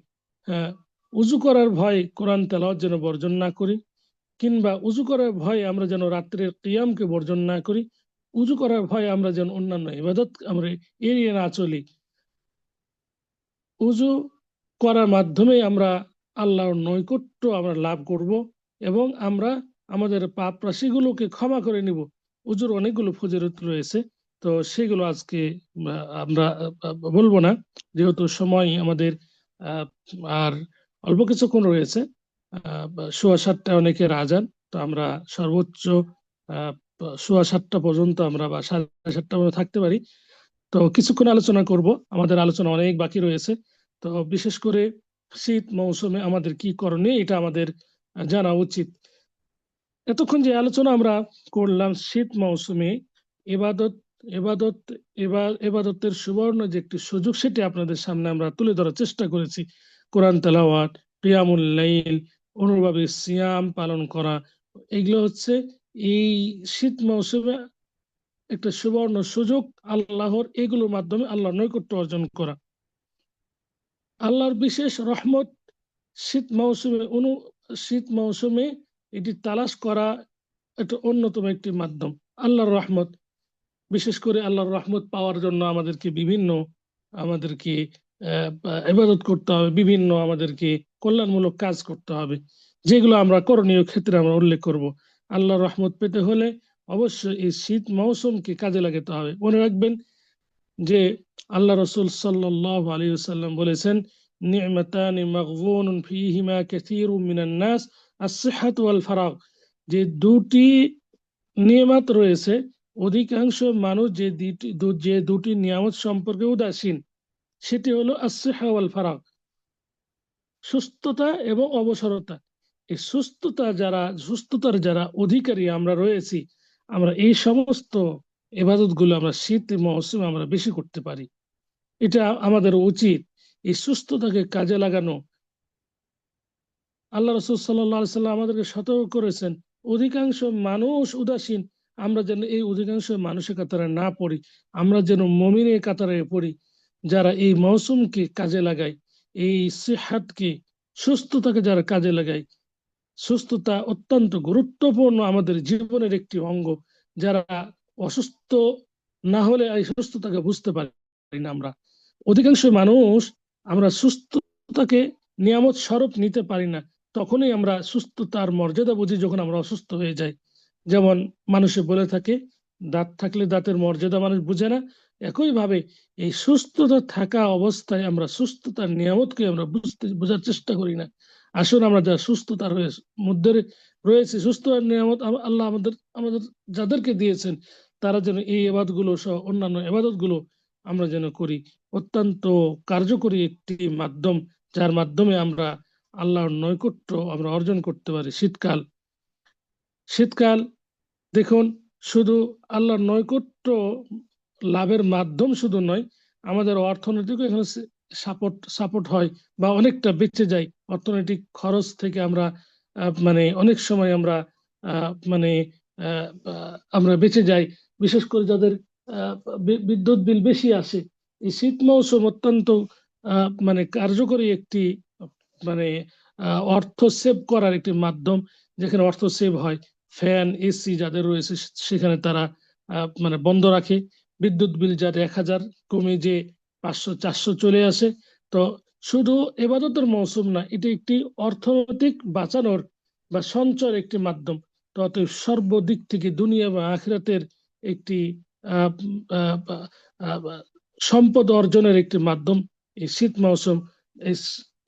আহ, উজু করার ভয় কোরআন তেলাওয়াত যেন বর্জন না করি, কিংবা উজু করার ভয় আমরা যেন রাত্রের কিয়ামকে বর্জন না করি, উজু করার ভয় আমরা যেন অন্যান্য ইবাদত আমরা এড়িয়ে না চলি। উজু করার মাধ্যমে আমরা আল্লাহর নৈকট্য আমরা লাভ করব এবং আমরা আমাদের পাপ রাশিগুলোকে ক্ষমা করে নিব। উজুর অনেকগুলো ফজিলত রয়েছে, তো সেগুলো আজকে আমরা বলবো না, যেহেতু সময় আমাদের আহ, আর অল্প কিছুক্ষণ রয়েছে। 7:15 অনেকের আজান, তো আমরা সর্বোচ্চ 7:15 পর্যন্ত আমরা বা 7:30 পর্যন্ত থাকতে পারি। তো কিছুক্ষণ আলোচনা করব, আমাদের আলোচনা অনেক বাকি রয়েছে। তো বিশেষ করে শীত মৌসুমে আমাদের কি করণীয় এটা আমাদের জানা উচিত। এতক্ষণ যে আলোচনা আমরা করলাম শীত মৌসুমে এবাদত এবাদত এবাদতের সুবর্ণ যে একটি সুযোগ, সেটি আপনাদের সামনে আমরা তুলে ধরার চেষ্টা করেছি। কোরআন তেলাওয়াত, কিয়ামুল লাইল, অনুভাবে সিয়াম পালন করা, এগুলো হচ্ছে এই শীত মৌসুমে একটা সুবর্ণ সুযোগ আল্লাহর, এগুলোর মাধ্যমে আল্লাহর নৈকট্য অর্জন করা। আল্লাহর বিশেষ রহমত শীত মৌসুমে এটি তালাশ করা একটা অন্যতম একটি মাধ্যম। আল্লাহর রহমত, বিশেষ করে আল্লাহর রহমত পাওয়ার জন্য আমাদেরকে ইবাদত করতে হবে, বিভিন্ন আমাদেরকে কল্যাণমূলক কাজ করতে হবে, যেগুলো আমরা করণীয় ক্ষেত্রে আমরা উল্লেখ করব। আল্লাহর রহমত পেতে হলে অবশ্যই এই শীত মৌসুমকে কাজে লাগাতে হবে। মনে রাখবেন যে আল্লাহ রসুল সাল্লাল্লাহু আলাইহি ওয়াসাল্লাম বলেছেন, নি'মাতানি মাগবুনুন ফীহিমা কাসীরুম মিনান নাস, আস-সিহহাতু ওয়াল ফারাগ। যে দুটি নিয়ামত রয়েছে, অধিকাংশ মানুষ যে দুটি নিয়ামত সম্পর্কে উদাসীন, সেটি হলো আস-সিহহা ওয়াল ফারাগ, সুস্থতা এবং অবসরতা। এই সুস্থতার যারা অধিকারী আমরা রয়েছি, আমরা এই সমস্ত ইবাদত গুলো আমরা শীত মৌসুমে আমরা বেশি করতে পারি। এটা আমাদের উচিত, এই সুস্থতাকে কাজে লাগানো। আল্লাহ রসুল সাল্লাল্লাহু আলাইহি সাল্লাম আমাদেরকে সতর্ক করেছেন, অধিকাংশ মানুষ উদাসীন, আমরা যেন এই অধিকাংশ মানুষের কাতারে না পড়ি, আমরা যেন মুমিনের কাতারে পড়ি, যারা এই মৌসুমকে কাজে লাগায়, এই সিহাতকে, সুস্থতাকে যারা কাজে লাগায়। সুস্থতা অত্যন্ত গুরুত্বপূর্ণ আমাদের জীবনের একটি অঙ্গ। যারা অসুস্থ না হলে এই সুস্থতাকে বুঝতে পারি না আমরা। অধিকাংশ মানুষ আমরা সুস্থতাকে নিয়ামত স্বরূপ নিতে পারি না, তখনই আমরা সুস্থতার মর্যাদা বুঝি যখন আমরা অসুস্থ হয়ে যাই। যেমন মানুষে বলে থাকে, দাঁত থাকলে দাঁতের মর্যাদা মানুষ বুঝে না, একইভাবে এই সুস্থতা থাকা অবস্থায় আমরা সুস্থতার নিয়ামতকে আমরা বোঝার চেষ্টা করি না। আসুন আমরা যা সুস্থতার মধ্যে রয়েছে, সুস্থতার নিয়ামত আল্লাহ আমাদের যাদেরকে দিয়েছেন, তারা যেন এই এবাদত গুলো সহ অন্যান্য এবাদত গুলো আমরা যেন করি। অত্যন্ত কার্যকরী একটি মাধ্যম, যার মাধ্যমে আমরা আল্লাহর নৈকট্য আমরা অর্জন করতে পারি। শীতকাল দেখুন, শুধু আল্লাহর নৈকট্য লাভের মাধ্যম শুধু নয়, আমাদের অর্থনৈতিক এখানে সাপোর্ট হয় বা অনেকটা বেঁচে যায়। অর্থনৈতিক খরচ থেকে আমরা মানে অনেক সময় আমরা মানে আমরা বেঁচে যাই। বিশেষ করে যাদের বিদ্যুৎ বিল বেশি আসে, এই শীত মৌসুম অত্যন্ত মানে কার্যকরী একটি মানে অর্থ সেভ করার একটি মাধ্যম, যেখানে অর্থ সেভ হয়। ফ্যান, এসি যাদের রয়েছে সেখানে তারা মানে বন্ধ রাখে, বিদ্যুৎ বিল যাদের 1000 কমে যে 500-400 চলে আসে। তো শুধু এবাদতের মৌসুম না, এটি একটি অর্থনৈতিক বাঁচানোর বা সঞ্চয়ের একটি মাধ্যম। তো অতএব সর্বদিক থেকে দুনিয়া বা আখিরাতের একটি আহ, আহ, আহ, সম্পদ অর্জনের একটি মাধ্যম এই শীত মৌসুম।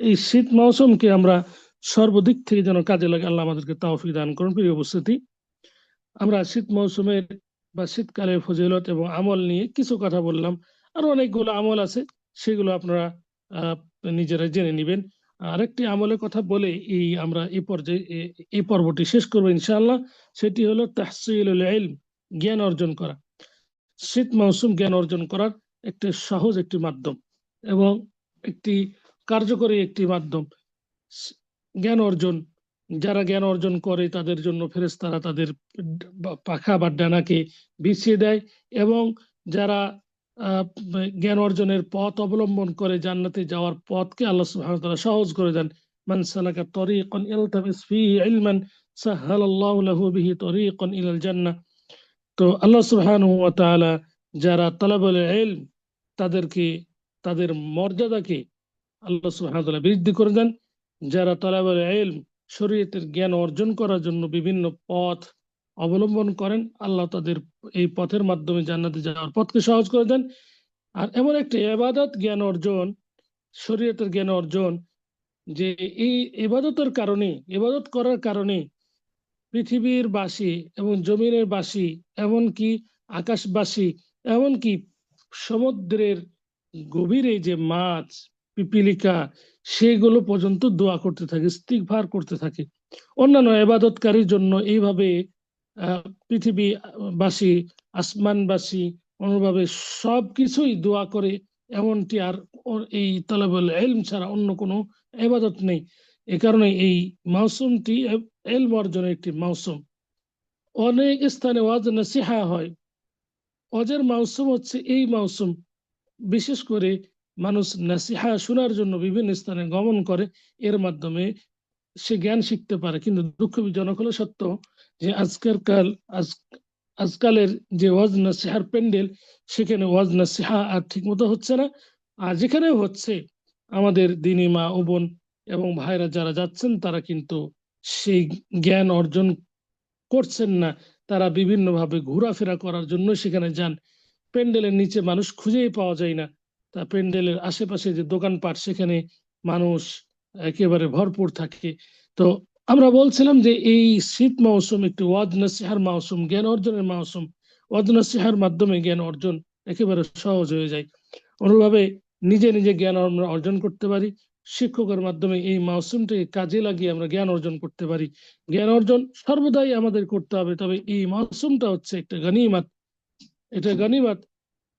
এই শীত মৌসুমকে আমরা সর্বদিক থেকে যেন কাজে লাগে, আল্লাহ আমাদেরকে তৌফিক দান করুন। প্রিয় উপস্থিতি, আমরা শীত মৌসুমের বা শীতকালের ফজিলত এবং আমল নিয়ে কিছু কথা বললাম। আরো অনেকগুলো আমল আছে, সেগুলো আপনারা নিজেরা জেনে নেবেন। আরেকটি আমলের কথা বলে আমরা এই পর্বটি শেষ করবো ইনশাআল্লাহ। সেটি হলো তাহসিলুল ইলম, জ্ঞান অর্জন করা। শীত মৌসুম জ্ঞান অর্জন করার একটি সহজ একটি মাধ্যম এবং একটি কার্যকরী একটি মাধ্যম। জ্ঞান অর্জন যারা জ্ঞান অর্জন করে তাদের জন্য ফেরেশতারা তাদের পাখা বা ডানাকে বিছিয়ে দেয়, এবং যারা আহ, জ্ঞান অর্জনের পথ অবলম্বন করে জান্নাতে যাওয়ার পথকে আল্লাহ সুবহানাহু ওয়া তাআলা সহজ করে দেন। মান সালাকা তরিকান ইলতামিস ফীহি ইলমান সাহহালাল্লাহু লাহু বিহি তরিকান ইলাল জান্নাহ। তো আল্লাহ সুবহানাহু ওয়া তাআলা যারা তালাবুল ইলম তাদেরকে, তাদের মর্যাদাকে আল্লাহ সুবহানাহু ওয়া তাআলা বৃদ্ধি করে দেন। যারা তালাবুল ইলম শরীয়তের জ্ঞান অর্জন করার জন্য বিভিন্ন পথ অবলম্বন করেন, আল্লাহ তাদের এই পথের মাধ্যমে জান্নাতে যাওয়ার পথকে সহজ করে দেন। আর এমন একটি ইবাদত জ্ঞান অর্জন, শরীয়তের জ্ঞান অর্জন, যে এই ইবাদতের কারণে, ইবাদত করার কারণে পৃথিবীর বাসী এবং জমিনের বাসী, এমনকি আকাশবাসী, এমনকি সমুদ্রের গভীরে যে মাছ, পিপিলিকা, সেগুলো পর্যন্ত দোয়া করতে থাকে, ইস্তিগফার করতে থাকে। অন্যান্য ইবাদতকারীর জন্য এইভাবে পৃথিবীবাসী, আসমানবাসী অনুভাবে সবকিছুই দোয়া করে, এমনটি আর এই তালাবুল ইলম ছাড়া অন্য কোনো ইবাদত নেই। এ কারণে এই মৌসুমটি ইলম অর্জনের একটি মৌসুম। অনেক স্থানে ওয়াজ নসিহা হয়। ওয়াজের মৌসুম হচ্ছে এই মৌসুম। বিশেষ করে মানুষ নসিহা শোনার জন্য বিভিন্ন স্থানে গমন করে, এর মাধ্যমে সে জ্ঞান শিখতে পারে। কিন্তু দুঃখজনক হলো সত্য যে আজকালের যে ওয়াজ নসিহার প্যান্ডেল, সেখানে ওয়াজ নসিহা আর ঠিক মতো হচ্ছে না। আর যেখানে হচ্ছে, আমাদের দিনী মা ও বোন এবং ভাইরা যারা যাচ্ছেন তারা কিন্তু সেই জ্ঞান অর্জন করছেন না। তারা বিভিন্নভাবে ঘোরাফেরা করার জন্য সেখানে যান। প্যান্ডেলের নিচে মানুষ খুঁজেই পাওয়া যায় না। তা প্যান্ডেলের আশেপাশে যে দোকানপাট, সেখানে মানুষ একেবারে ভরপুর থাকে। তো আমরা বলছিলাম যে এই শীত মৌসুম একটি ওয়াজ নসিহার মৌসুম, জ্ঞান অর্জনের মৌসুম। ওয়াজ নসিহার মাধ্যমে জ্ঞান অর্জন একেবারে সহজ হয়ে যায়। অনুভাবে নিজে নিজে জ্ঞান আমরা অর্জন করতে পারি। শিক্ষকের মাধ্যমে এই মৌসুমটিকে কাজে লাগিয়ে আমরা জ্ঞান অর্জন করতে পারি। জ্ঞান অর্জন সর্বদাই আমাদের করতে হবে, তবে এই মৌসুমটা হচ্ছে একটা গনিমত। এটা গনিমত,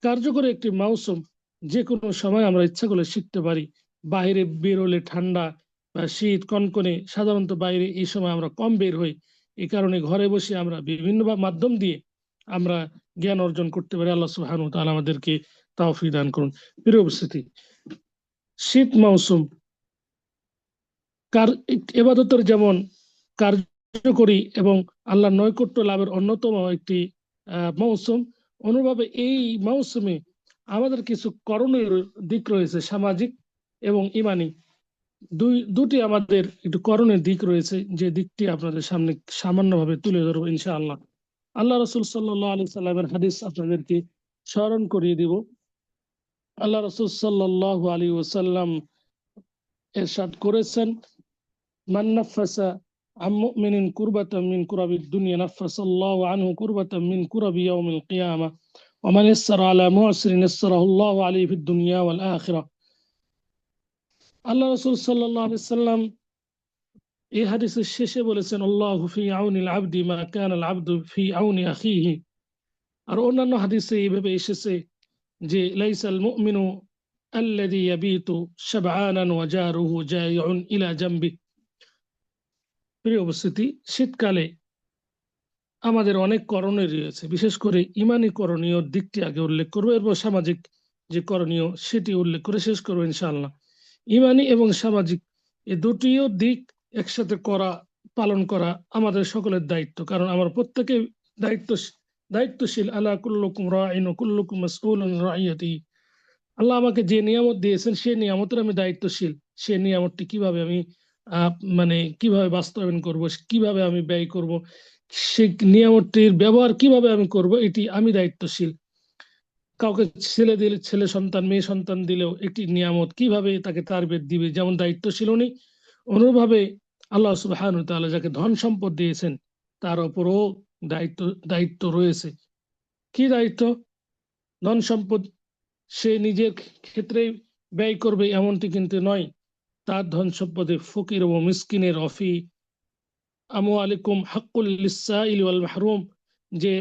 কার্যকরী একটি মৌসুম। যে কোনো সময় আমরা ইচ্ছা করলে শিখতে পারি। বাইরে বেরোলে ঠান্ডা বা শীত কনকনে, সাধারণত বাইরে এই সময় আমরা কম বের হই। এই কারণে ঘরে বসে আমরা বিভিন্ন মাধ্যম দিয়ে আমরা জ্ঞান অর্জন করতে পারি। আল্লাহ সুবহানাহু ওয়া তাআলা আমাদেরকে তৌফিক দান করুন। প্রিয় উপস্থিতি, শীত মৌসুম ইবাদতের যেমন কার্যকরী এবং আল্লাহর নৈকট্য লাভের অন্যতম একটি মৌসুম, অনুভাবে এই মৌসুমে আমাদের কিছু করণীয় দিক রয়েছে, সামাজিক এবং ইমানি। দুটি আমাদের একটু করণের দিক রয়েছে, যে দিকটি আপনাদের সামনে সামান্যভাবে তুলে ধরবো ইনশাআল্লাহ। আল্লাহ রাসূল সাল্লাল্লাহু আলাইহি সাল্লামের হাদিস আপনাদেরকে স্মরণ করিয়ে দিব। আল্লাহ রাসূল সাল্লাল্লাহু আলাইহি ওয়াসাল্লাম ইরশাদ করেছেন, মান নাফাসা আন মুমিনিন কুরবাতাম মিন কুরাবিদ দুনিয়া নাফাসাল্লাহু আনহু কুরবাতাম মিন কুরাবি ইয়াউমিল কিয়ামাহ ওয়া মান ইয়াসসারা আলা মু'সিরিন ইয়াসসারাহুল্লাহু আলাইহি ফিদ দুনিয়া ওয়াল আখিরাহ। আল্লাহ রাসূল সাল্লাল্লাহু আলাইহি সাল্লাম এই হাদিসের শেষে বলেছেন, আল্লাহু ফি আউনিল আবদি মা কানাল আবদু ফি আউনি আখিহি। আর অন্যান্য হাদিসে এইভাবে এসেছে যে লাইসাল মুমিনু আল্লাযী ইয়াবিতু শাবআনান ওয়া জারুহু জাইউন ইলা জামবি। প্রিয় উপস্থিতি, শীতকালে আমাদের অনেক করণীয় রয়েছে। বিশেষ করে ইমানি করণীয় দিকটি আগে উল্লেখ করবো, এরপর সামাজিক যে করণীয় সেটি উল্লেখ করে শেষ করবো ইনশাআল্লাহ। ইমানি এবং সামাজিক এই দুটিও দিক একসাথে পালন করা আমাদের সকলের দায়িত্ব। কারণ আমরা প্রত্যেকে দায়িত্বশীল। আলা কুল্লুকুম রাইন ওয়া কুল্লুকুম মাসউলুন আন রাইয়াতিহি। আল্লাহ আমাকে যে নিয়ামত দিয়েছেন সেই নিয়ামতের আমি দায়িত্বশীল। সেই নিয়ামতটি কিভাবে আমি মানে কিভাবে বাস্তবায়ন করব, কিভাবে আমি ব্যয় করব, সেই নিয়ামতটির ব্যবহার কিভাবে আমি করব, এটি আমি দায়িত্বশীল। কাউকে ছেলে দিলে, ছেলে সন্তান মেয়ে সন্তান দিলেও একটি নিয়ামত, কিভাবে তাকে তারবিয়ত দিবে, যেমন দায়িত্বশীল উনি, অনুভাবে আল্লাহ সুবহানাহু ওয়া তাআলা যাকে ধন সম্পদ দিয়েছেন তার উপরও দায়িত্ব রয়েছে। কি দায়িত্ব? ধন সম্পদ সে নিজের ক্ষেত্রে ব্যয় করবে এমনটি কিন্তু নয়। তার ধন সম্পদে ফকির ও মিসকিনের অফি আমওয়ালিকুম হাক্কুল লিসসাইলি ওয়াল মাহরুম, যে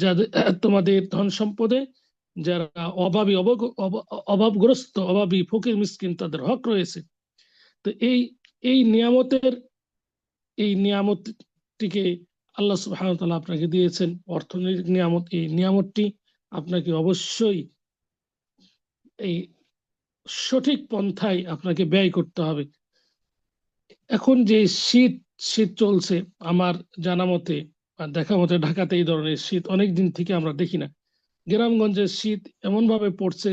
যাদের তোমাদের ধন সম্পদে যারা অভাবী, অভাবগ্রস্ত, অভাবী, ফকির, মিসকিন, তাদের হক রয়েছে। তো এই এই নিয়ামতের এই নিয়ামতটিকে আল্লাহ সুবহানাহু ওয়া তাআলা আপনাকে দিয়েছেন, অর্থনৈতিক নিয়ামত, এই নিয়ামতটি আপনাকে অবশ্যই এই সঠিক পন্থায় আপনাকে ব্যয় করতে হবে। এখন যে শীত শীত চলছে, আমার জানা মতে আর দেখা মতে ঢাকাতে এই ধরনের শীত অনেক দিন থেকে আমরা দেখি না। গ্রামগঞ্জের শীত এমন ভাবে পড়ছে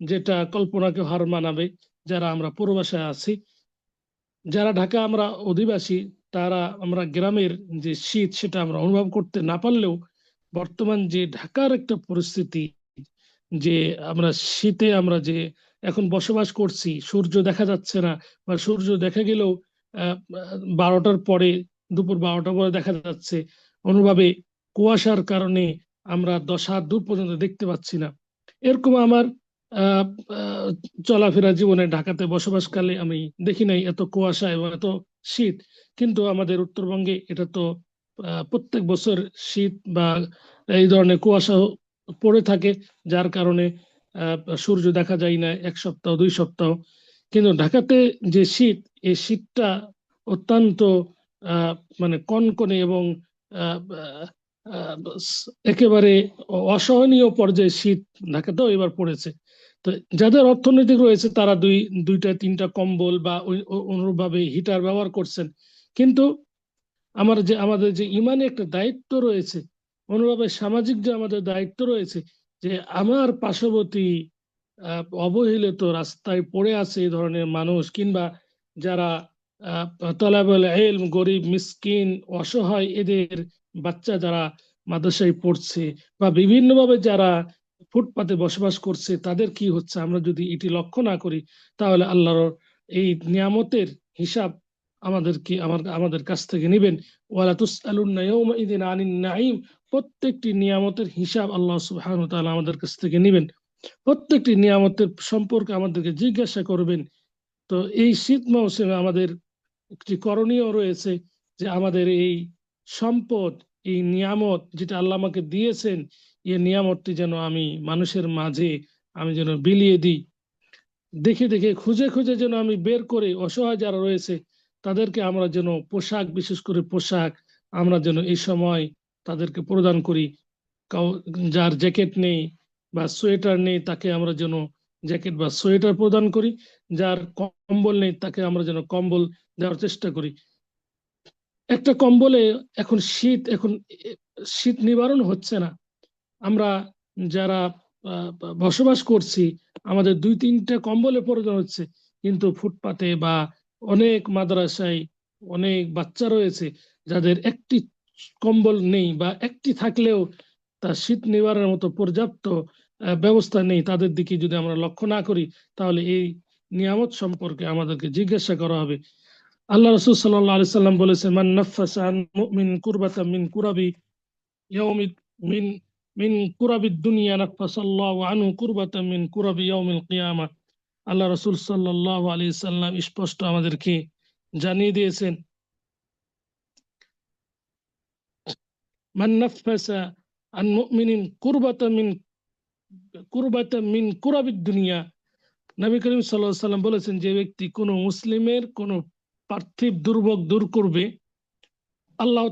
যেটা কল্পনাকে হার মানাবে। যারা আমরা পূর্বাসায় আছি, যারা ঢাকা আমরা অধিবাসী, তারা আমরা গ্রামের যে শীত সেটা আমরা অনুভব করতে না পারলেও বর্তমান যে ঢাকার একটা পরিস্থিতি, যে আমরা শীতে আমরা যে এখন বসবাস করছি, সূর্য দেখা যাচ্ছে না, বা সূর্য দেখা গেলেও 12টার পরে, দুপুর 12টার পরে দেখা যাচ্ছে, অনুভাবে কুয়াশার কারণে আমরা 10 হাত দূর পর্যন্ত দেখতে পাচ্ছি না। এরকম আমার আহ, আহ, চলাফেরা জীবনে ঢাকাতে বসবাসকালে আমি দেখি নাই এত কুয়াশা এবং এত শীত। কিন্তু আমাদের উত্তরবঙ্গে এটা তো প্রত্যেক বছর শীত বা এই ধরনের কুয়াশা পড়ে থাকে, যার কারণে সূর্য দেখা যায় না 1 সপ্তাহ 2 সপ্তাহ। কিন্তু ঢাকাতে যে শীত, এই শীতটা অত্যন্ত আহ, মানে কনকনে এবং আহ, আহ, একেবারে অসহনীয় পর্যায়ে শীত ঢাকাতেও এবার পড়েছে। তো যাদের অর্থনৈতিক রয়েছে তারা দুইটা তিনটা কম্বল বা অনুরূপভাবে হিটার ব্যবহার করছেন। কিন্তু আমাদের যে ইমানে একটা দায়িত্ব রয়েছে, অনুভাবে সামাজিক যে আমাদের দায়িত্ব রয়েছে, যে আমার পার্শ্ববর্তী অবহেলিত রাস্তায় পড়ে আছে এই ধরনের মানুষ, কিংবা যারা তলাবুল ইলম, গরিব মিসকিন অসহায়, এদের বাচ্চা যারা মাদ্রাসায় পড়ছে বা বিভিন্নভাবে যারা ফুটপাতে বসবাস করছে, তাদের কি হচ্ছে আমরা যদি এটি লক্ষ্য না করি, তাহলে আল্লাহর এই নিয়ামতের হিসাব আমাদের কাছ থেকে নেবেন। ওয়ালা তুসআলুন্না ইয়াউমাইযিন আনিন নাঈম, প্রত্যেকটি নিয়ামতের হিসাব আল্লাহ সুবহানাহু ওয়া তাআলা আমাদের কাছ থেকে নেবেন। প্রত্যেকটি নিয়ামতের সম্পর্কে আমাদেরকে জিজ্ঞাসা করবেন। তো এই শীত মৌসুমে আমাদের একটি করণীয় রয়েছে, যে আমাদের এই সম্পদ, এই নিয়ামত যেটা আল্লাহ আমাকে দিয়েছেন, এই নিয়ামতটি যেন আমি মানুষের মাঝে আমি যেন বিলিয়ে দিই। দেখে দেখে খুঁজে খুঁজে যেন আমি বের করে অসহায় যারা রয়েছে তাদেরকে আমরা যেন পোশাক, বিশেষ করে পোশাক আমরা যেন এই সময় তাদেরকে প্রদান করি। যার জ্যাকেট নেই বা সোয়েটার নেই, তাকে আমরা যেন জ্যাকেট বা সোয়েটার প্রদান করি। যার কম্বল নেই তাকে আমরা যেন কম্বল দেওয়ার চেষ্টা করি। একটা কম্বলে এখন শীত নিবারণ হচ্ছে না। আমরা যারা বসবাস করছি, আমাদের 2-3টা কম্বলে প্রয়োজন হচ্ছে, কিন্তু ফুটপাতে বা অনেক মাদ্রাসায় অনেক বাচ্চা রয়েছে যাদের একটি কম্বল নেই, বা একটি থাকলেও তা শীত নিবারণের মতো পর্যাপ্ত ব্যবস্থা নেই। তাদের দিকে যদি আমরা লক্ষ্য না করি, তাহলে এই নিয়ামত সম্পর্কে আমাদেরকে জিজ্ঞাসা করা হবে। আল্লাহ রাসূল সাল্লাল্লাহু আলাইহি সাল্লাম বলেছেন, মান নাফাসা আন মুমিন কুরবাতাম মিন কুরাবি ইয়াউমি মিন মিন কুরাবিদ দুনিয়া নাফাসাল্লাহু আনহু কুরবাতাম মিন কুরাবি ইয়াউমিল কিয়ামা। আল্লাহ রাসূল সাল্লাল্লাহু আলাইহি সাল্লাম স্পষ্ট আমাদেরকে জানিয়ে দিয়েছেন, মান নাফাসা আন মুমিনিন কুরবাতাম মিন কুরাবিদ দুনিয়া। নবী করিম সাল্লাল্লাহু আলাইহি সাল্লাম বলেছেন, যে ব্যক্তি কোনো মুসলিমের কোনো পার্থিব দুর্ভোগ দূর করবে, আল্লাহ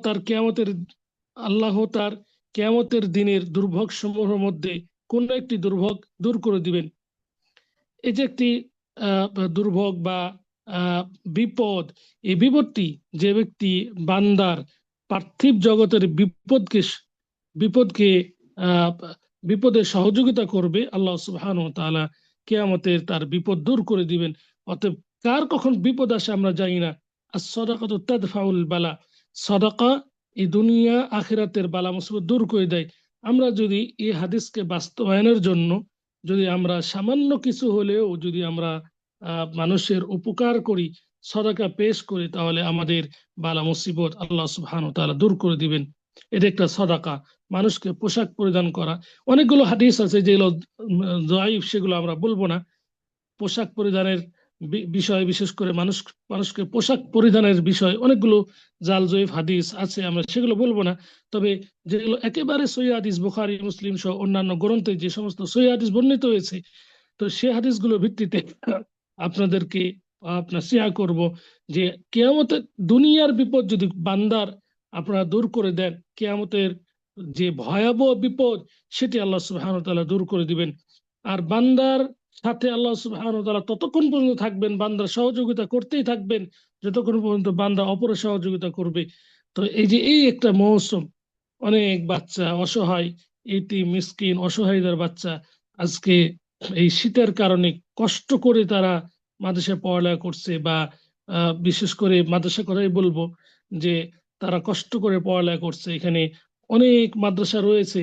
তার কেয়ামতের দিনের দুর্ভোগ সমূহের মধ্যে কোন একটি দুর্ভোগ দূর করে দিবেন। এই যে একটি আহ, দুর্ভোগ বা আহ, বিপদ, এই বিপদটি যে ব্যক্তি বান্দার পার্থিব জগতের বিপদকে আহ, বিপদে সহযোগিতা করবে, আল্লাহ সুবহানাহু ওয়া তাআলা কিয়ামতের তার বিপদ দূর করে দিবেন। অতএব কার কখন বিপদ আসে আমরা জানি না। আর সদাকাতু তাদফাউল বালা, সদাকা এই দুনিয়া আখিরাতের বালা মুসিবত দূর করে দেয়। আমরা যদি এই হাদিসকে বাস্তবায়নের জন্য যদি আমরা সামান্য কিছু হলেও যদি আমরা মানুষের উপকার করি, সদাকা পেশ করি, তাহলে আমাদের বালা মুসিবত আল্লাহ সুবহানাহু ওয়া তাআলা দূর করে দিবেন। এটা একটা সদাকা। মানুষকে পোশাক পরিধান করা, অনেকগুলো হাদিস আছে যেগুলো যায়িফ, সেগুলো আমরা বলবো না। পোশাক পরিধানের বিষয়, বিশেষ করে মানুষকে পোশাক পরিধানের বিষয় অনেকগুলো জাল জয়ীফ হাদিস আছে, আমরা সেগুলো বলবো না। তবে যেগুলো একেবারে সহিহ হাদিস, বুখারী মুসলিম সহ অন্যান্য গ্রন্থে যে সমস্ত সহিহ হাদিস বর্ণিত হয়েছে, তো সে হাদিসগুলোর ভিত্তিতে আপনাদেরকে আপনার শেয়ার করব যে কিয়ামতের দুনিয়ার বিপদ যদি বান্দার আপনারা দূর করে দেন, কিয়ামতের যে ভয়াবহ বিপদ সেটি আল্লাহ সুবহানাহু ওয়া তাআলা দূর করে দিবেন। আর বান্দার সাথে আল্লাহ সুবহানাহু ওয়া তাআলা ততক্ষণ পর্যন্ত থাকবেন, বান্দার সহযোগিতা করতেই থাকবেন যতক্ষণ পর্যন্ত বান্দা অপরের সহযোগিতা করবে। তো এই যে এই একটা মৌসুম, অনেক বাচ্চা অসহায়, এতিম মিসকিন অসহায়দের বাচ্চা আজকে এই শীতের কারণে কষ্ট করে তারা মাদ্রাসায় পড়ালেখা করছে, বা বিশেষ করে মাদ্রাসা কথাই বলবো যে তারা কষ্ট করে পড়ালেখা করছে। এখানে অনেক মাদ্রাসা রয়েছে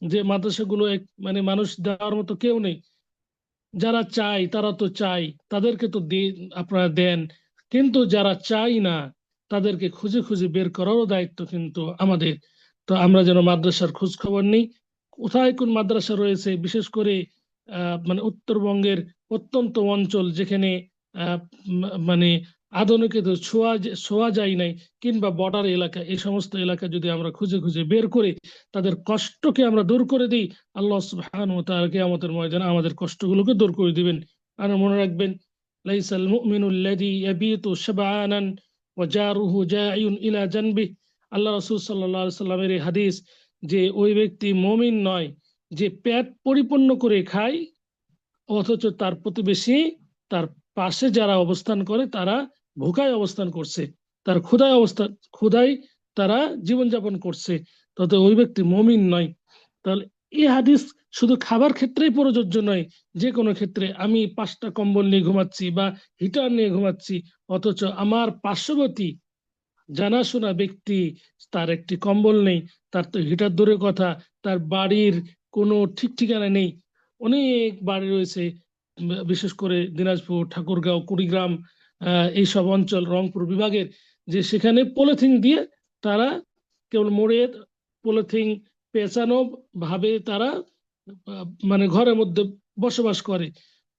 যে মাদ্রাসাগুলো মানে মানুষ দেওয়ার মতো কেউ নেই। যারা চায় তারা তো চায়, তাদেরকে তো আপনারা দেন, কিন্তু যারা চাই না তাদেরকে খুঁজে খুঁজে বের করারও দায়িত্ব কিন্তু আমাদের। তো আমরা যেন মাদ্রাসার খোঁজ খবর নিই, কোথায় কোন মাদ্রাসা রয়েছে, বিশেষ করে মানে উত্তরবঙ্গের প্রত্যন্ত অঞ্চল যেখানে মানে আধুনিকতা ছোঁয়া যায় নাই, কিংবা বর্ডার এলাকা, এই সমস্ত এলাকা যদি আমরা খুঁজে খুঁজে বের করে তাদের কষ্টকে আমরা দূর করে দিই, আল্লাহ সুবহানাহু ওয়া তাআলা কিয়ামতের ময়দানে আমাদের কষ্টগুলোকে দূর করে দিবেন। আর মনে রাখবেন, লাইসাল মুমিনুল্লাযী ইয়াবিতু শাবআনান ওয়া জারুহু জাইউন ইলা জানবিহি। আল্লাহ রাসূল সাল্লাল্লাহু আলাইহি সাল্লামের এই হাদিস যে ওই ব্যক্তি মুমিন নয় যে পেট পরিপূর্ণ করে খায় অথচ তার প্রতিবেশী, তার পাশে যারা অবস্থান করে তারা ভোকায় অবস্থান করছে, তার ক্ষুধায় তারা জীবনযাপন করছে, তবে ওই ব্যক্তি মুমিন নয়। তাহলে এই হাদিস শুধু খাবার ক্ষেত্রেই প্রযোজ্য নয়, যে কোনো ক্ষেত্রে আমি 5টা কম্বল নিয়ে ঘুমাচ্ছি বা হিটার নিয়ে ঘুমাচ্ছি, অথচ আমার পার্শ্ববর্তী জানাশোনা ব্যক্তি, তার একটি কম্বল নেই, তার তো হিটার দূরের কথা, তার বাড়ির কোনো ঠিক ঠিকানা নেই। অনেক বাড়ি রয়েছে, বিশেষ করে দিনাজপুর, ঠাকুরগাঁও, কুড়িগ্রাম, এইসব অঞ্চল, রংপুর বিভাগের, যে সেখানে পলিথিন দিয়ে তারা কেবল মোড়ের পলিথিন পেঁচানো ভাবে তারা মানে ঘরের মধ্যে বসবাস করে।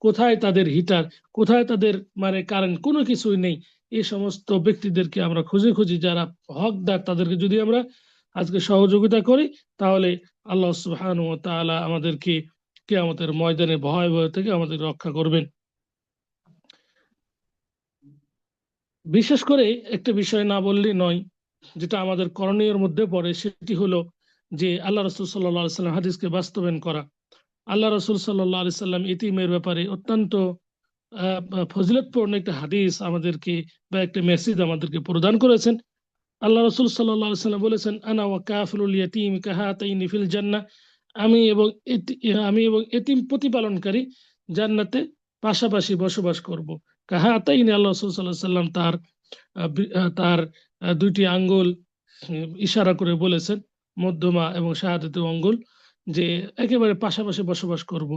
কোথায় তাদের হিটার, কোথায় তাদের মানে কারেন্ট, কোনো কিছুই নেই। এই সমস্ত ব্যক্তিদেরকে আমরা খুঁজে খুঁজি, যারা হকদার তাদেরকে যদি আমরা আজকে সহযোগিতা করি, তাহলে আল্লাহ সুবহানাহু ওয়া তাআলা আমাদেরকে কিয়ামতের ময়দানে ভয়াবহ থেকে আমাদের রক্ষা করবেন। বিশেষ করে একটা বিষয় না বললেই নয়, যেটা আমাদের করণীয়ের মধ্যে পড়ে, সেটি হলো যে আল্লাহ রাসূল সাল্লাল্লাহু আলাইহি সাল্লাম হাদিসকে বাস্তবায়ন করা। আল্লাহ রাসূল সাল্লাল্লাহু আলাইহি সাল্লাম ইতিমের ব্যাপারে অত্যন্ত ফজিলতপূর্ণ একটা হাদিস আমাদেরকে বা একটা মেসেজ আমাদেরকে প্রদান করেছেন। আল্লাহ রাসূল সাল্লাল্লাহু আলাইহি সাল্লাম বলেছেন, আনা ওয়া কাফিলুল ইয়াতীম কাহাতাইনি ফিল জান্নাহ। আমি এবং এতিম প্রতিপালনকারী জান্নাতে পাশাপাশি বসবাস করব। কাহাতাইনি, আল্লাহ রাসূল সাল্লাল্লাহু আলাইহি সাল্লাম তার দুইটি আঙ্গুল ইশারা করে বলেছেন, মধ্যমা এবং শাহাদাতের আঙ্গুল, যে একেবারে পাশাপাশি বসবাস করব।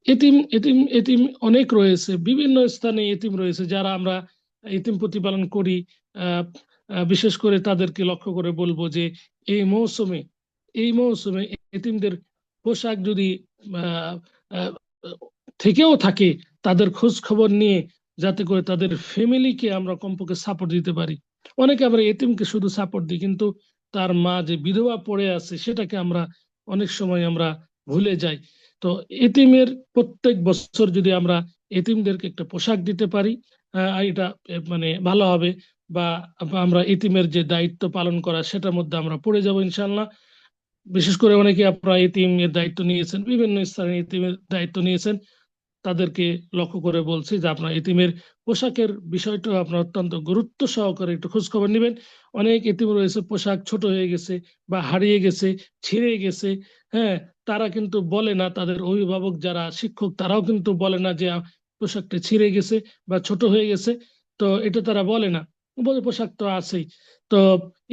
এতিম এতিম এতিম অনেক রয়েছে, বিভিন্ন স্থানে এতিম রয়েছে, যারা আমরা এতিম প্রতিপালন করি। আহ বিশেষ করে তাদেরকে লক্ষ্য করে বলবো যে এই মৌসুমে এই মৌসুমে এতিমদের পোশাক যদি আহ, আহ, থেকেও থাকে, তাদের খোঁজ খবর নিয়ে যাতে করে তাদের ফ্যামিলিকে আমরা কমপক্ষে সাপোর্ট দিতে পারি। অনেকে আমরা এতিমকে শুধু সাপোর্ট দিই, কিন্তু তার মা যে বিধবা পড়ে আছে সেটাকে আমরা অনেক সময় আমরা ভুলে যাই। তো এতিমের প্রত্যেক বছর যদি আমরা এতিমদেরকে একটা পোশাক দিতে পারি, এটা মানে ভালো হবে। বা আমরা এতিমের যে দায়িত্ব পালন করা সেটার মধ্যে আমরা পড়ে যাব ইনশাল্লাহ। বিশেষ করে অনেকে আপনারা এতিমের দায়িত্ব নিয়েছেন, বিভিন্ন স্থানে এতিমের দায়িত্ব নিয়েছেন, তাদেরকে লক্ষ্য করে বলছি যে আপনার এতিমের পোশাকের বিষয়টা আপনার অত্যন্ত গুরুত্ব সহকারে একটু খোঁজ খবর নেবেন। অনেক এতিম রয়েছে পোশাক ছোট হয়ে গেছে বা হারিয়ে গেছে, ছিঁড়ে গেছে। হ্যাঁ, তারা কিন্তু বলে না, তাদের অভিভাবক যারা শিক্ষক তারাও কিন্তু বলে না যে পোশাকটা ছিঁড়ে গেছে বা ছোট হয়ে গেছে। তো এটা তারা বলে না, বলে পোশাক তো আছেই। তো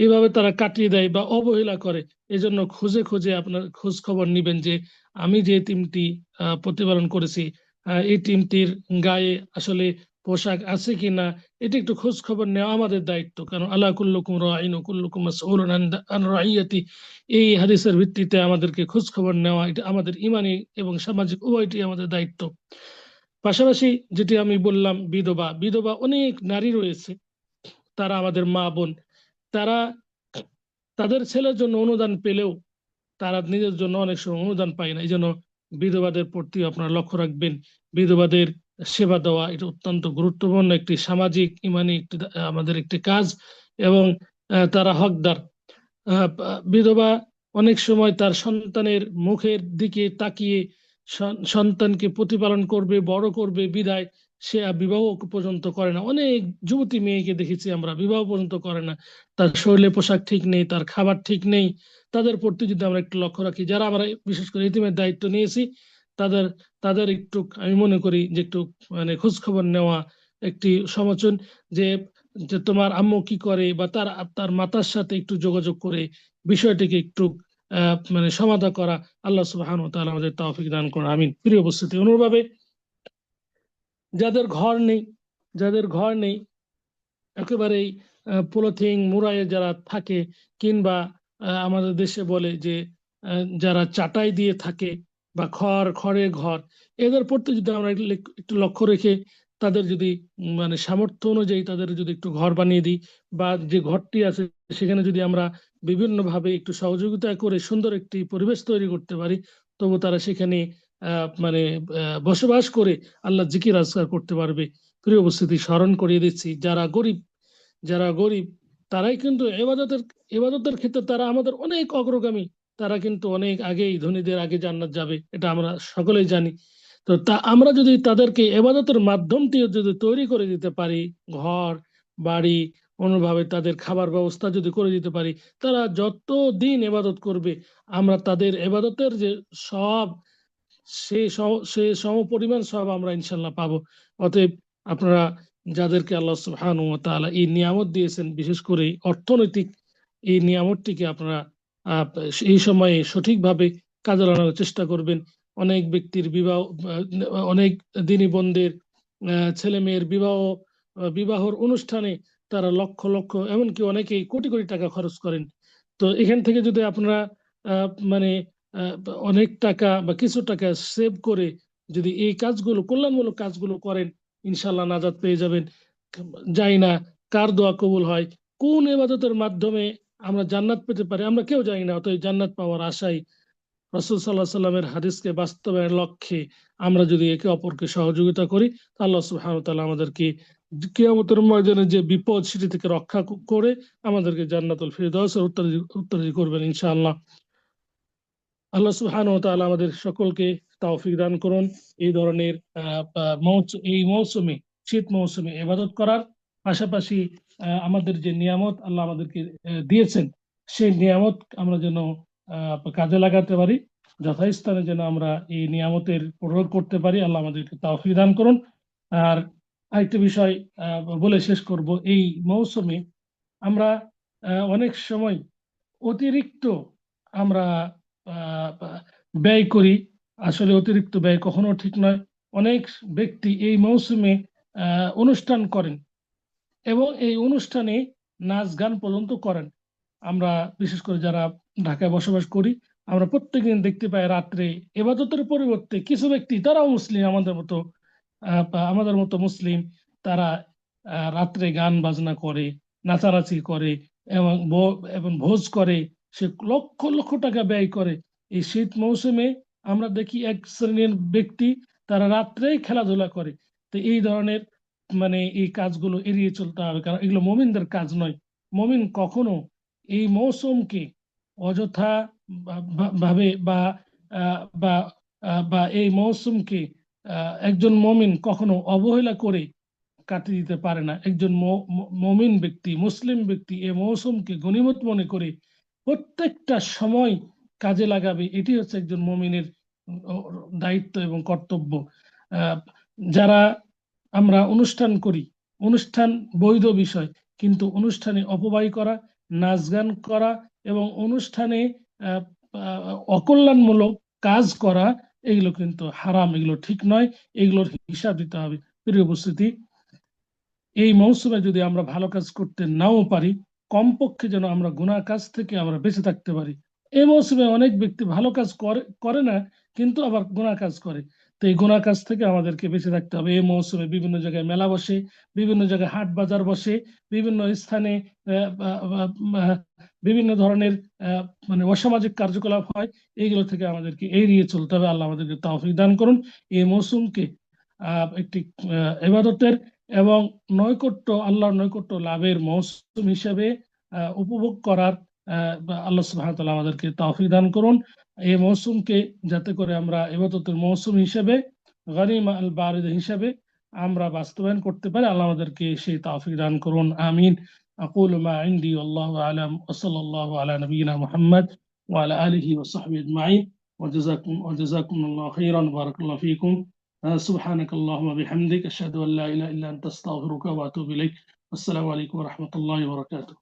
এইভাবে তারা কাটিয়ে দেয় বা অবহেলা করে। এজন্য খুঁজে খুঁজে আপনার খোঁজ খবর নিবেন যে আমি যে টিমটি প্রতিপালন করেছি, এই টিমটির গায়ে আসলে পোশাক আছে কিনা, এটা একটু খোঁজ খবর নেওয়া আমাদের দায়িত্ব। কারণ আল্লাহ কুল্লুকুম রাঈন ওয়া কুল্লুকুম মাসউলুন আন রাইয়াতি, এই হাদিসের ভিত্তিতে আমাদেরকে খোঁজ খবর নেওয়া, এটা আমাদের ইমানি এবং সামাজিক উভয়টি আমাদের দায়িত্ব। পাশাপাশি যেটি আমি বললাম, বিধবা বিধবা অনেক নারী রয়েছে, তারা আমাদের মা বোন, তারা তাদের ছেলের জন্য অনুদান পেলেও তারা নিজের জন্য অনেক সময় অনুদান পায় না। এই জন্য বিধবাদের প্রতি আপনারা লক্ষ্য রাখবেন। বিধবাদের সেবা দেওয়া এটা অত্যন্ত গুরুত্বপূর্ণ একটি সামাজিক ইমানি একটি আমাদের একটি কাজ। এবং তারা হকদার। বিধবা অনেক সময় তার সন্তানের মুখের দিকে তাকিয়ে সন্তানকে প্রতিপালন করবে, বড় করবে বিদায় সে আর বিবাহ পর্যন্ত করে না। অনেক যুবতী মেয়েকে দেখেছি আমরা, বিবাহ পর্যন্ত করে না। তার শরীরে পোশাক ঠিক নেই, তার খাবার ঠিক নেই। তাদের প্রতি যদি আমরা একটু লক্ষ্য রাখি, যারা আমরা বিশেষ করে এতিমের দায়িত্ব নিয়েছি, তাদের তাদের একটু আমি মনে করি যে একটু মানে খোঁজ খবর নেওয়া একটি সমচন, যে যে তোমার আম্মু কি করে, বা তার তার মাতার সাথে একটু যোগাযোগ করে বিষয়টিকে একটু মানে সমাধা করা। আল্লাহ সুবহানাহু ওয়া তাআলা আমাদের তৌফিক দান করুন, আমিন। প্রিয় উপস্থিতি, অনুরূপভাবে যাদের ঘর নেই, যাদের ঘর নেই একেবারেই পলিথিন মুড়ায় যারা থাকে, কিংবা আমাদের দেশে বলে যে যারা চাটাই দিয়ে থাকে, বা খড়ের ঘর, এদের প্রতি যদি আমরা একটু লক্ষ্য রেখে তাদের যদি মানে সামর্থ্য অনুযায়ী তাদের যদি একটু ঘর বানিয়ে দিই, বা যে ঘরটি আছে সেখানে যদি আমরা বিভিন্নভাবে একটু সহযোগিতা করে সুন্দর একটি পরিবেশ তৈরি করতে পারি, তবু তারা সেখানে মানে বসবাস করে আল্লাহ জিকির আজকার করতে পারবে। প্রিয় উপস্থিতি, স্মরণ করিয়ে দিচ্ছি, যারা গরিব তারাই কিন্তু এবাদতের ক্ষেত্রে তারা আমাদের অনেক অগ্রগামী। তারা কিন্তু অনেক আগেই ধনীদের আগে জান্নাত যাবে, এটা আমরা সকলেই জানি। তো তা আমরা যদি তাদেরকে এবাদতের মাধ্যমটি যদি তৈরি করে দিতে পারি, ঘর বাড়ি, অনুভাবে তাদের খাবার ব্যবস্থা যদি করে দিতে পারি, তারা যত দিন এবাদত করবে আমরা তাদের এবাদতের যে সব সে সম পরিমাণ সব আমরা ইনশাল্লাহ পাবো। অতএব আপনারা যাদেরকে আল্লাহ সুবহানাহু ওয়া তাআলা এই নিয়ামত দিয়েছেন, বিশেষ করে অর্থনৈতিক এই নিয়ামতটিকে আপনারা আহ, এই সময়ে সঠিকভাবে কাজে লাগানোর চেষ্টা করবেন। অনেক ব্যক্তির বিবাহ, অনেক দিনী বোনদের ছেলে মেয়ের বিবাহর অনুষ্ঠানে তারা লক্ষ লক্ষ, এমনকি অনেকেই কোটি কোটি টাকা খরচ করেন। তো এখান থেকে যদি আপনারা মানে আহ, অনেক টাকা বা কিছু টাকা সেভ করে যদি এই কাজগুলো, কল্যাণমূলক কাজগুলো করেন, ইনশাল্লাহ নাজাত পেয়ে যাবেন। জানি না কার দোয়া কবুল হয়, কোন ইবাদতের মাধ্যমে আমরা জান্নাত পেতে পারি আমরা কেউ জানি না। অতএব জান্নাত পাওয়ার আশায় রাসূল সাল্লাল্লাহু আলাইহি সাল্লামের হাদিসকে বাস্তবায়নের লক্ষ্যে আমরা যদি একে অপরকে সহযোগিতা করি, আল্লাহ সুবহানাহু ওয়া তাআলা আমাদেরকে কিয়ামতের ময়দানে যে বিপদ সেটি থেকে রক্ষা করে আমাদেরকে জান্নাতুল ফিরদাউসের উত্তরাধিকারী করবেন ইনশাআল্লাহ। আল্লাহ সুবহানাহু ওয়া তাআলা আমাদের সকলকে তৌফিক দান করুন এই ধরনের এই মৌসুমে, শীত মৌসুমে ইবাদত করার পাশাপাশি আমাদের যে নিয়ামত আল্লাহ আমাদেরকে দিয়েছেন, সেই নিয়ামত আমরা যেন কাজে লাগাতে পারি, যথাস্থানে যেন আমরা এই নিয়ামতের প্রয়োগ করতে পারি। আল্লাহ আমাদেরকে তৌফিক দান করুন। আর আরেকটা বিষয় বলে শেষ করব, এই মৌসুমে আমরা অনেক সময় অতিরিক্ত আমরা আহ, ব্যয় করি। আসলে অতিরিক্ত ব্যয় কখনো ঠিক নয়। অনেক ব্যক্তি এই মৌসুমে অনুষ্ঠান করেন, এবং এই অনুষ্ঠানে নাচ গান পর্যন্ত করেন। আমরা বিশেষ করে যারা ঢাকায় বসবাস করি, আমরা প্রত্যেকদিন দেখতে পাই রাত্রে এবাদতের পরিবর্তে কিছু ব্যক্তি, তারাও মুসলিম আমাদের মতো মুসলিম, তারা রাত্রে গান বাজনা করে, নাচানাচি করে, এবং ভোজ করে, সে লক্ষ লক্ষ টাকা ব্যয় করে। এই শীত মৌসুমে আমরা দেখি এক শ্রেণীর ব্যক্তি, তারা রাত্রেই খেলাধুলা করে। তো এই ধরনের মানে এই কাজগুলো এড়িয়ে চলতে হবে, কারণ এগুলো মুমিনদের কাজ নয়। মুমিন কখনো এই মৌসুমকে অযথা ভাবে বা বা এই মৌসুমকে একজন মমিন কখনো অবহেলা করে কাটিয়ে দিতে পারে না। একজন মমিন ব্যক্তি, মুসলিম ব্যক্তি এই মৌসুমকে গনিমত মনে করে প্রত্যেকটা সময় কাজে লাগাবে, এটি হচ্ছে একজন মমিনের দায়িত্ব এবং কর্তব্য। আহ, যারা আমরা অনুষ্ঠান করি, অনুষ্ঠান বৈধ বিষয়, কিন্তু অনুষ্ঠানে অপব্যয় করা, নাচ গান করা এবং অনুষ্ঠানে আহ, অকল্যাণমূলক কাজ করা, এগুলো কিন্তু হারাম, এগুলো ঠিক নয়। এগুলোর হিসাব দিতে হবে। প্রিয় উপস্থিতি, এই মৌসুমে যদি আমরা ভালো কাজ করতে নাও পারি, কমপক্ষে যেন আমরা গুনাহ কাজ থেকে আমরা বেঁচে থাকতে পারি। এই মৌসুমে অনেক ব্যক্তি ভালো কাজ করে করে না, কিন্তু আবার গুনাহ কাজ করে। তো এই গুনাহ কাজ থেকে আমাদেরকে বেঁচে থাকতে হবে। এই মৌসুমে বিভিন্ন জায়গায় মেলা বসে, বিভিন্ন জায়গায় হাট বাজার বসে, বিভিন্ন স্থানে আহ, আহ, আহ, বিভিন্ন ধরনের আহ, মানে অসামাজিক কার্যকলাপ হয়। এইগুলো থেকে আমাদেরকে এড়িয়ে চলতে হবে। আল্লাহ আমাদেরকে তৌফিক দান করুন এই মৌসুমকে একটি ইবাদতের এবং নৈকট্য, আল্লাহর নৈকট্য লাভের মৌসুম হিসেবে উপভোগ করার আল্লাহ সুবহানাহু ওয়া তাআলা আমাদেরকে তৌফিক দান করুন। এই মৌসুমকে যাতে করে আমরা ইবাদতের মৌসুম হিসেবে, গনিমা আল বারিদ হিসেবে আমরা বাস্তবায়ন করতে পারি, আল্লাহ আমাদেরকে সেই তৌফিক দান করুন। আমিন। أقول ما عندي والله أعلم وصلى الله على نبينا محمد وعلى آله وصحبه أجمعين وجزاكم الله خيرا وبارك الله فيكم. سبحانك اللهم وبحمدك أشهد أن لا إله إلا أنت أستغفرك وأتوب إليك. السلام عليكم ورحمة الله وبركاته.